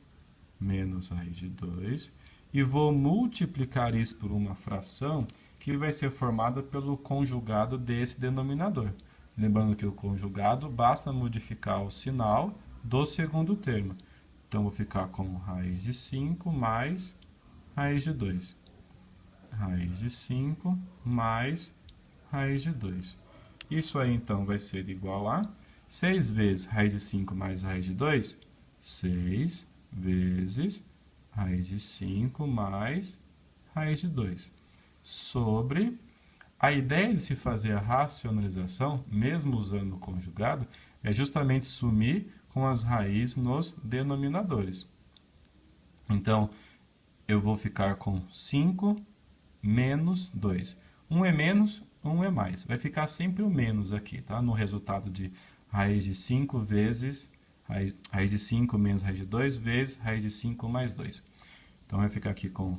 A: menos raiz de 2. E vou multiplicar isso por uma fração que vai ser formada pelo conjugado desse denominador. Lembrando que o conjugado basta modificar o sinal do segundo termo. Então, vou ficar com raiz de 5 mais raiz de 2. Raiz de 5 mais raiz de 2. Isso aí, então, vai ser igual a 6 vezes raiz de 5 mais raiz de 2. 6 vezes raiz de 5 mais raiz de 2. Sobre... A ideia de se fazer a racionalização, mesmo usando o conjugado, é justamente sumir com as raízes nos denominadores. Então, eu vou ficar com 5 menos 2. Um é menos, um é mais. Vai ficar sempre o menos aqui, tá? No resultado de raiz de 5 vezes... Raiz de 5 menos raiz de 2 vezes raiz de 5 mais 2. Então, vai ficar aqui com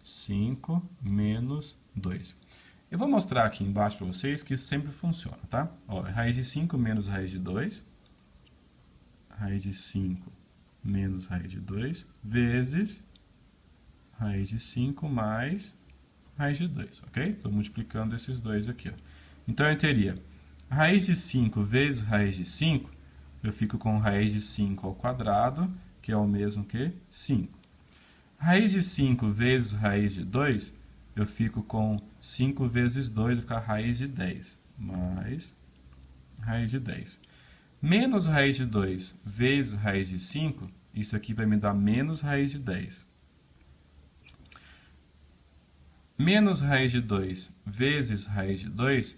A: 5 menos 2. Eu vou mostrar aqui embaixo para vocês que isso sempre funciona, tá? Ó, raiz de 5 menos raiz de 2. Raiz de 5 menos raiz de 2 vezes raiz de 5 mais raiz de 2, ok? Estou multiplicando esses dois aqui, ó. Então, eu teria raiz de 5 vezes raiz de 5, eu fico com raiz de 5 ao quadrado, que é o mesmo que 5. Raiz de 5 vezes raiz de 2, eu fico com 5 vezes 2, vai ficar raiz de 10, mais raiz de 10. Menos raiz de 2 vezes raiz de 5, isso aqui vai me dar menos raiz de 10. Menos raiz de 2 vezes raiz de 2,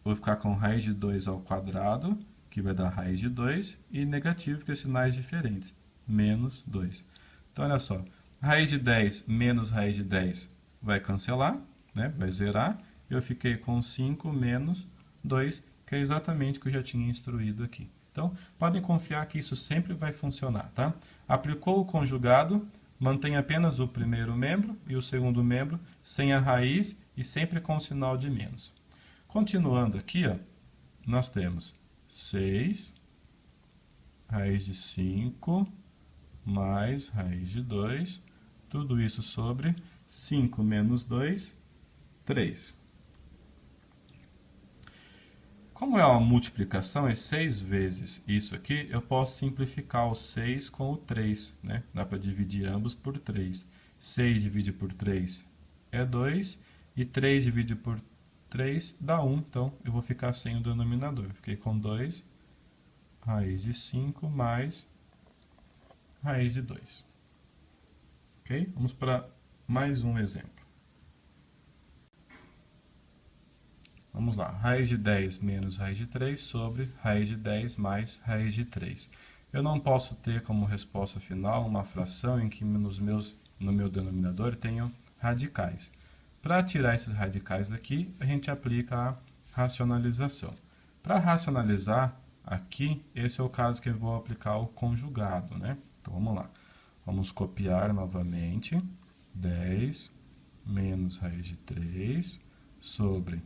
A: vou ficar com raiz de 2 ao quadrado, que vai dar raiz de 2, e negativo, porque sinais diferentes, menos 2. Então, olha só, raiz de 10 menos raiz de 10 vai cancelar, né? Vai zerar. Eu fiquei com 5 menos 2, que é exatamente o que eu já tinha instruído aqui. Então, podem confiar que isso sempre vai funcionar, tá? Aplicou o conjugado, mantém apenas o primeiro membro e o segundo membro sem a raiz e sempre com o sinal de menos. Continuando aqui, ó, nós temos 6 raiz de 5 mais raiz de 2, tudo isso sobre 5 menos 2, 3. Como é uma multiplicação, é 6 vezes isso aqui, eu posso simplificar o 6 com o 3, né? Dá para dividir ambos por 3. 6 dividido por 3 é 2, e 3 dividido por 3 dá 1, então eu vou ficar sem o denominador. Fiquei com 2 raiz de 5 mais raiz de 2. Ok? Vamos para mais um exemplo. Vamos lá, raiz de 10 menos raiz de 3 sobre raiz de 10 mais raiz de 3. Eu não posso ter como resposta final uma fração em que no meu denominador tenho radicais. Para tirar esses radicais daqui, a gente aplica a racionalização. Para racionalizar aqui, esse é o caso que eu vou aplicar o conjugado, né? Então, vamos lá. Vamos copiar novamente. 10 menos raiz de 3 sobre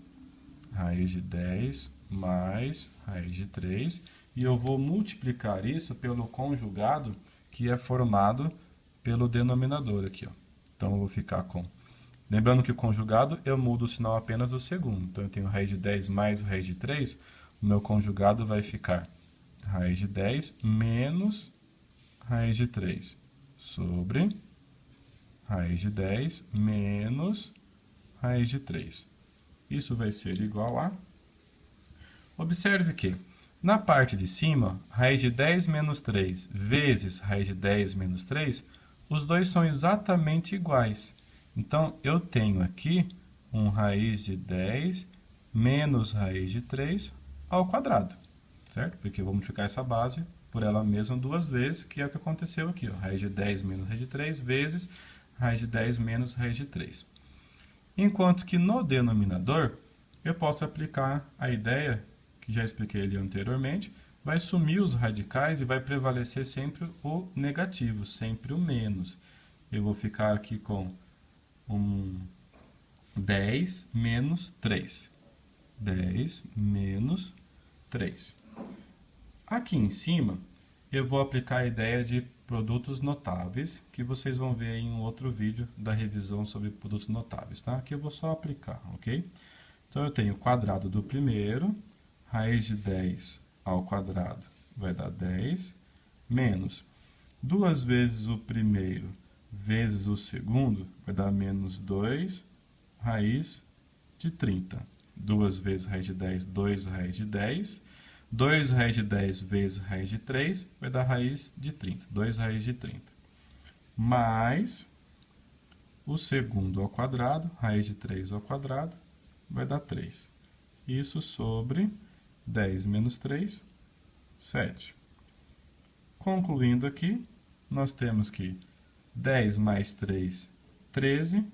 A: raiz de 10 mais raiz de 3. E eu vou multiplicar isso pelo conjugado que é formado pelo denominador aqui, ó. Então, eu vou ficar com... Lembrando que o conjugado, eu mudo o sinal apenas do segundo. Então, eu tenho raiz de 10 mais raiz de 3. O meu conjugado vai ficar raiz de 10 menos raiz de 3 sobre raiz de 10 menos raiz de 3. Isso vai ser igual a... Observe que, na parte de cima, raiz de 10 menos 3 vezes raiz de 10 menos 3, os dois são exatamente iguais. Então, eu tenho aqui um raiz de 10 menos raiz de 3 ao quadrado, certo? Porque eu vou multiplicar essa base por ela mesma duas vezes, que é o que aconteceu aqui, ó. Raiz de 10 menos raiz de 3 vezes raiz de 10 menos raiz de 3. Enquanto que no denominador, eu posso aplicar a ideia, que já expliquei ali anteriormente, vai sumir os radicais e vai prevalecer sempre o negativo, sempre o menos. Eu vou ficar aqui com 10 menos 3. 10 menos 3. Aqui em cima, eu vou aplicar a ideia de produtos notáveis, que vocês vão ver em um outro vídeo da revisão sobre produtos notáveis, tá? Aqui eu vou só aplicar, ok? Então, eu tenho o quadrado do primeiro, raiz de 10 ao quadrado vai dar 10, menos 2 vezes o primeiro vezes o segundo, vai dar menos 2, raiz de 30. 2 vezes raiz de 10, 2 raiz de 10. 2 raiz de 10 vezes raiz de 3 vai dar raiz de 30. 2 raiz de 30. Mais o segundo ao quadrado, raiz de 3 ao quadrado, vai dar 3. Isso sobre 10 menos 3, 7. Concluindo aqui, nós temos que 10 mais 3, 13.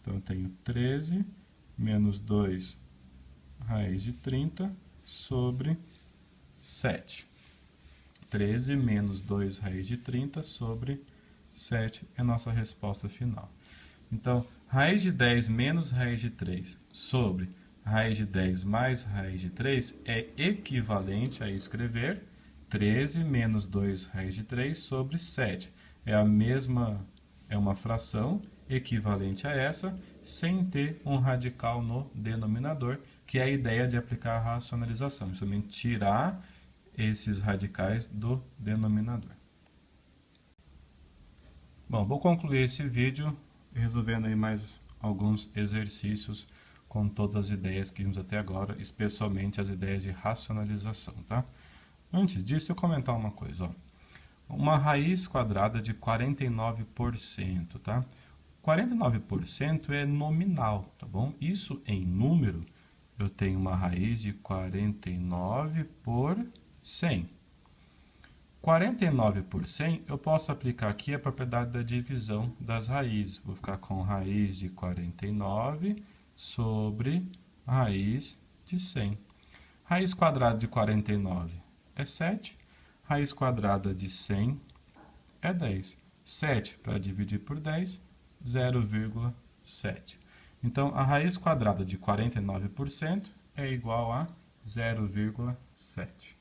A: Então, eu tenho 13 menos 2 raiz de 30 sobre 7. 13 menos 2 raiz de 30 sobre 7 é a nossa resposta final. Então, raiz de 10 menos raiz de 3 sobre raiz de 10 mais raiz de 3 é equivalente a escrever 13 menos 2 raiz de 3 sobre 7. É uma fração equivalente a essa, sem ter um radical no denominador, que é a ideia de aplicar a racionalização, justamente tirar esses radicais do denominador. Bom, vou concluir esse vídeo resolvendo aí mais alguns exercícios com todas as ideias que vimos até agora, especialmente as ideias de racionalização, tá? Antes disso, eu comentar uma coisa, ó. Uma raiz quadrada de 49%, tá? 49% é nominal, tá bom? Isso em número, eu tenho uma raiz de 49 por 100. 49 por 100, eu posso aplicar aqui a propriedade da divisão das raízes. Vou ficar com raiz de 49 sobre raiz de 100. Raiz quadrada de 49 é 7. Raiz quadrada de 100 é 10. 7 para dividir por 10, 0,7. Então, a raiz quadrada de 49% é igual a 0,7.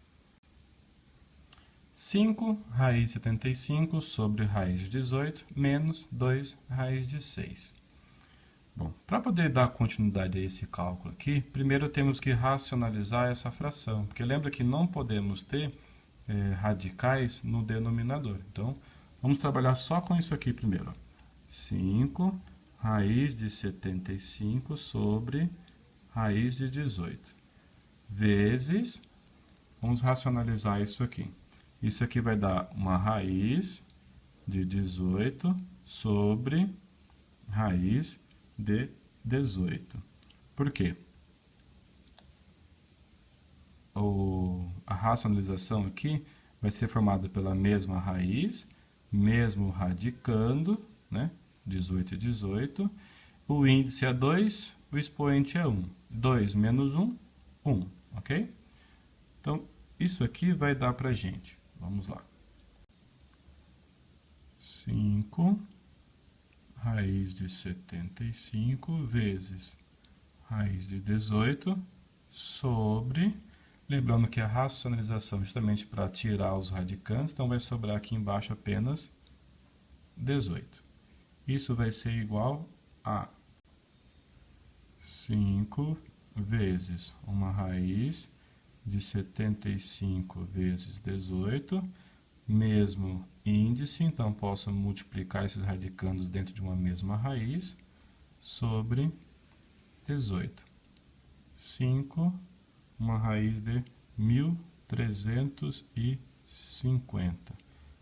A: 5 raiz de 75 sobre raiz de 18 menos 2 raiz de 6. Bom, para poder dar continuidade a esse cálculo aqui, primeiro temos que racionalizar essa fração, porque lembra que não podemos ter radicais no denominador. Então, vamos trabalhar só com isso aqui primeiro. 5 raiz de 75 sobre raiz de 18 vezes, vamos racionalizar isso aqui. Isso aqui vai dar uma raiz de 18 sobre raiz de 18. Por quê? A racionalização aqui vai ser formada pela mesma raiz, mesmo radicando, né? 18 e 18, o índice é 2, o expoente é 1. 2 menos 1, 1, ok? Então, isso aqui vai dar para a gente. Vamos lá. 5 raiz de 75 vezes raiz de 18 sobre... Lembrando que a racionalização justamente para tirar os radicantes, então vai sobrar aqui embaixo apenas 18. Isso vai ser igual a 5 vezes uma raiz de 75 vezes 18, mesmo índice, então posso multiplicar esses radicandos dentro de uma mesma raiz, sobre 18. 5, uma raiz de 1350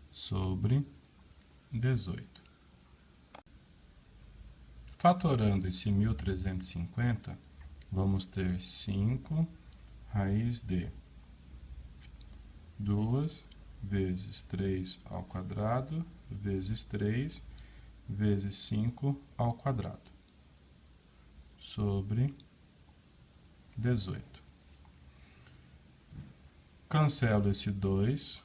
A: sobre 18. Fatorando esse 1350, vamos ter 5 raiz de 2 vezes 3 ao quadrado, vezes 3, vezes 5 ao quadrado, sobre 18. Cancelo esse 2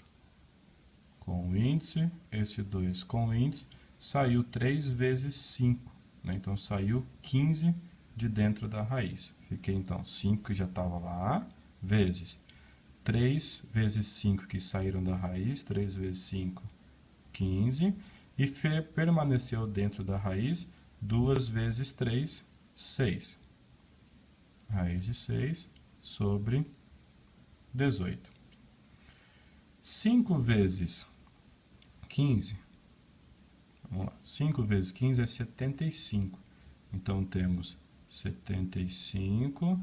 A: com o índice, esse 2 com o índice, saiu 3 vezes 5, né? Então saiu 15 de dentro da raiz. Fiquei então 5 que já estava lá, vezes 3 vezes 5 que saíram da raiz, 3 vezes 5, 15, e permaneceu dentro da raiz 2 vezes 3, 6. Raiz de 6 sobre 18. 5 vezes 15, vamos lá, 5 vezes 15 é 75. Então temos 75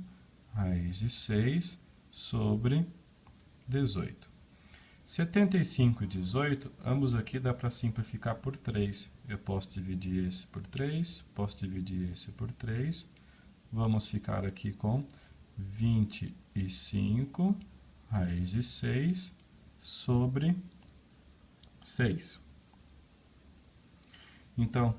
A: raiz de 6 sobre 18. 75 e 18, ambos aqui dá para simplificar por 3. Eu posso dividir esse por 3, posso dividir esse por 3. Vamos ficar aqui com 25 raiz de 6 sobre 6. Então,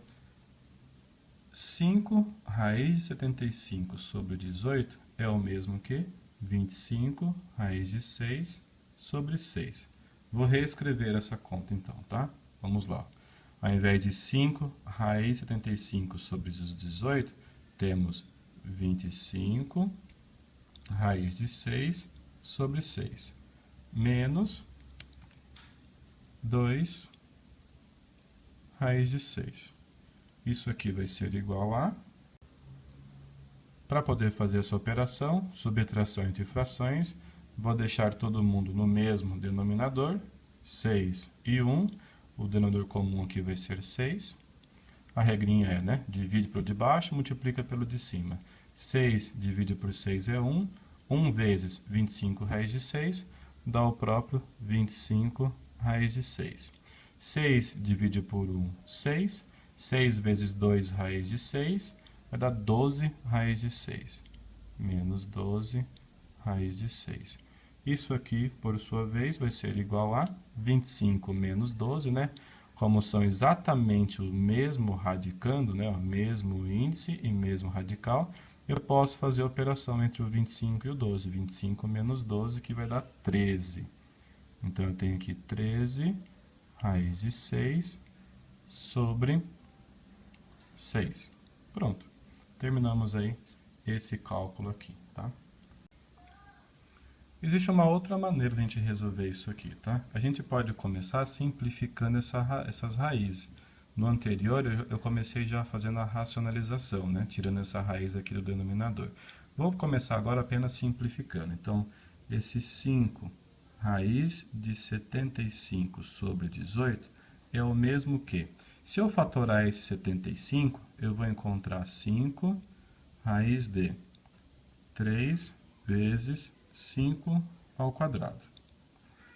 A: 5 raiz de 75 sobre 18 é o mesmo que 25 raiz de 6 sobre 6. Vou reescrever essa conta então, tá? Vamos lá. Ao invés de 5 raiz de 75 sobre 18, temos 25 raiz de 6 sobre 6, menos 2 raiz de 6. Isso aqui vai ser igual a... Para poder fazer essa operação, subtração entre frações, vou deixar todo mundo no mesmo denominador, 6 e 1, o denominador comum aqui vai ser 6. A regrinha é, né? Divide pelo de baixo, multiplica pelo de cima. 6 divide por 6 é 1. 1 vezes 25 raiz de 6 dá o próprio 25 raiz de 6. 6 divide por 1, 6. 6 vezes 2 raiz de 6 vai dar 12 raiz de 6. Menos 12 raiz de 6. Isso aqui, por sua vez, vai ser igual a 25 menos 12, né? Como são exatamente o mesmo radicando, né? O mesmo índice e mesmo radical, eu posso fazer a operação entre o 25 e o 12. 25 menos 12, que vai dar 13. Então, eu tenho aqui 13 raiz de 6 sobre 6. Pronto. Terminamos aí esse cálculo aqui, tá? Existe uma outra maneira de a gente resolver isso aqui, tá? A gente pode começar simplificando essas raízes. No anterior, eu comecei já fazendo a racionalização, né? Tirando essa raiz aqui do denominador. Vou começar agora apenas simplificando. Então, esse 5 raiz de 75 sobre 18 é o mesmo que... Se eu fatorar esse 75, eu vou encontrar 5 raiz de 3 vezes 5 ao quadrado.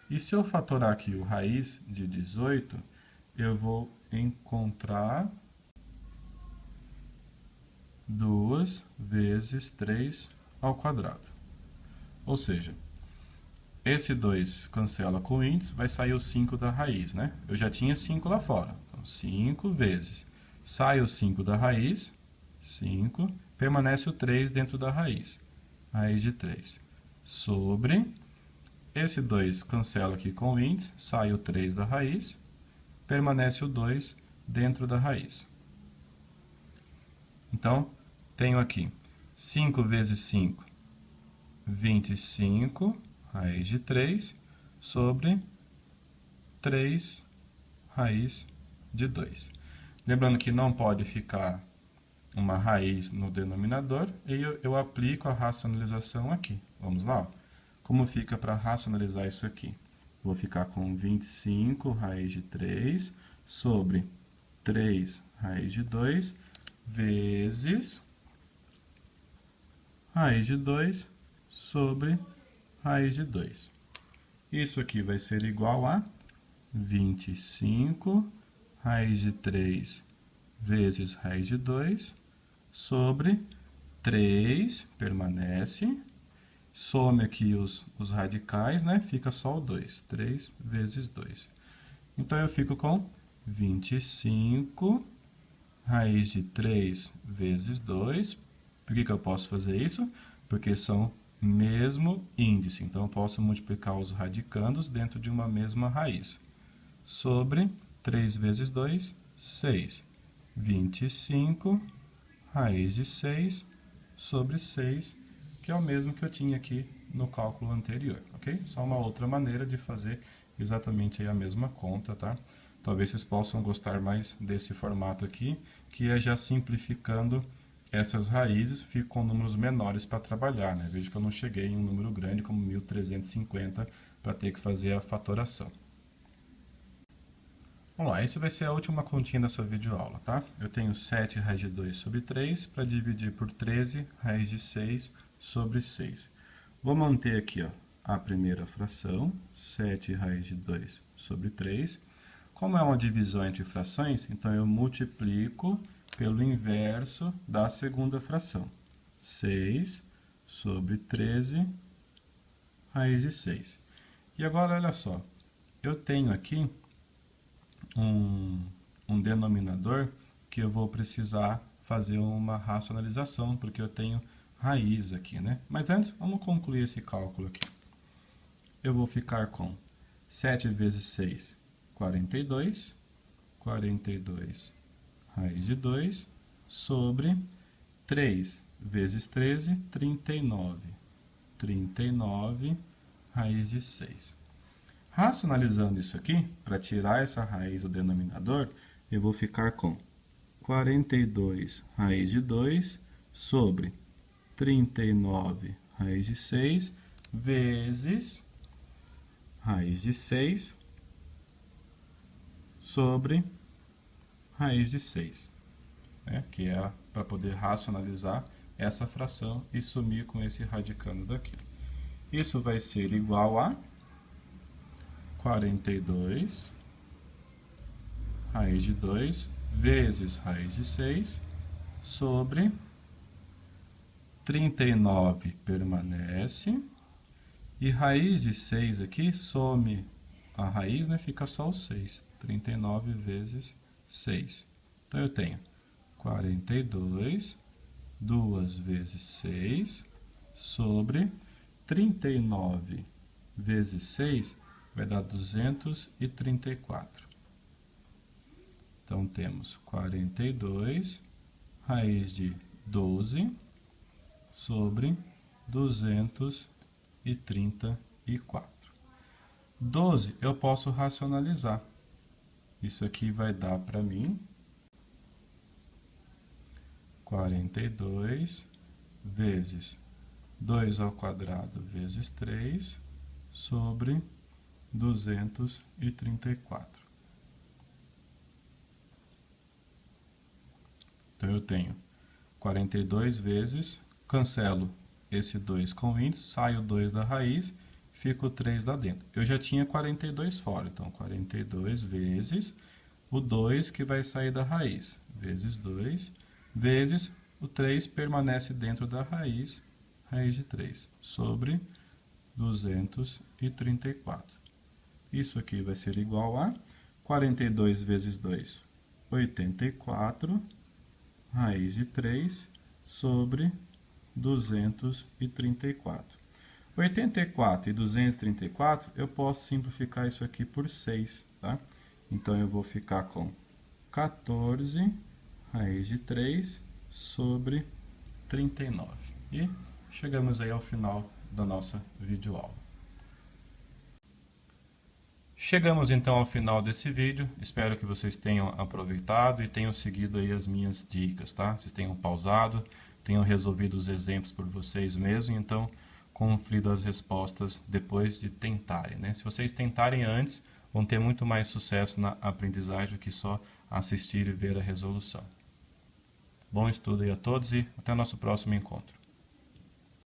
A: E se eu fatorar aqui o raiz de 18, eu vou encontrar 2 vezes 3 ao quadrado. Ou seja, esse 2 cancela com o índice, vai sair o 5 da raiz, né? Eu já tinha 5 lá fora. Então, 5 vezes. Sai o 5 da raiz, 5, permanece o 3 dentro da raiz. Raiz de 3 sobre, esse 2 cancela aqui com o índice, sai o 3 da raiz, permanece o 2 dentro da raiz. Então, tenho aqui 5 vezes 5, 25, raiz de 3, sobre 3, raiz de 2. Lembrando que não pode ficar uma raiz no denominador, e eu aplico a racionalização aqui. Vamos lá? Como fica para racionalizar isso aqui? Vou ficar com 25 raiz de 3 sobre 3 raiz de 2 vezes raiz de 2 sobre raiz de 2. Isso aqui vai ser igual a 25 raiz de 3 vezes raiz de 2 sobre 3, permanece, some aqui os radicais, né? Fica só o 2, 3 vezes 2. Então, eu fico com 25 raiz de 3 vezes 2. Por que eu posso fazer isso? Porque são mesmo índice, então eu posso multiplicar os radicandos dentro de uma mesma raiz. Sobre 3 vezes 2, 6. 25 raiz de 6 sobre 6, que é o mesmo que eu tinha aqui no cálculo anterior, ok? Só uma outra maneira de fazer exatamente a mesma conta, tá? Talvez vocês possam gostar mais desse formato aqui, que é já simplificando essas raízes, fico com números menores para trabalhar, né? Veja que eu não cheguei em um número grande como 1350 para ter que fazer a fatoração. Vamos lá, essa vai ser a última continha da sua videoaula, tá? Eu tenho 7 raiz de 2 sobre 3 para dividir por 13 raiz de 6 sobre 6. Vou manter aqui, ó, a primeira fração, 7 raiz de 2 sobre 3. Como é uma divisão entre frações, então eu multiplico pelo inverso da segunda fração. 6 sobre 13 raiz de 6. E agora, olha só, eu tenho aqui um denominador que eu vou precisar fazer uma racionalização, porque eu tenho raiz aqui, né? Mas antes, vamos concluir esse cálculo aqui. Eu vou ficar com 7 vezes 6, 42. 42 raiz de 2 sobre 3 vezes 13, 39. 39 raiz de 6. Racionalizando isso aqui, para tirar essa raiz do denominador, eu vou ficar com 42 raiz de 2 sobre 39 raiz de 6 vezes raiz de 6 sobre raiz de 6, né? Que é para poder racionalizar essa fração e sumir com esse radicando daqui. Isso vai ser igual a 42 raiz de 2 vezes raiz de 6 sobre 39 permanece, e raiz de 6 aqui, some a raiz, né, fica só o 6, 39 vezes 6. Então, eu tenho 42, 2 vezes 6, sobre 39 vezes 6, vai dar 234. Então, temos 42 raiz de 12 sobre 234. 12 eu posso racionalizar. Isso aqui vai dar para mim 42 vezes 2 ao quadrado vezes 3 sobre 234. Então, eu tenho 42 vezes, cancelo esse 2 com o índice, sai o 2 da raiz, fica o 3 lá dentro. Eu já tinha 42 fora, então 42 vezes o 2 que vai sair da raiz, vezes 2, vezes o 3 permanece dentro da raiz, raiz de 3, sobre 234. Isso aqui vai ser igual a 42 vezes 2, 84, raiz de 3 sobre 234. 84 e 234, eu posso simplificar isso aqui por 6, tá? Então, eu vou ficar com 14 raiz de 3 sobre 39. E chegamos aí ao final da nossa videoaula. Chegamos então ao final desse vídeo, espero que vocês tenham aproveitado e tenham seguido aí as minhas dicas, tá? Vocês tenham pausado, tenham resolvido os exemplos por vocês mesmos, então conferido as respostas depois de tentarem, né? Se vocês tentarem antes, vão ter muito mais sucesso na aprendizagem do que só assistir e ver a resolução. Bom estudo aí a todos e até o nosso próximo encontro.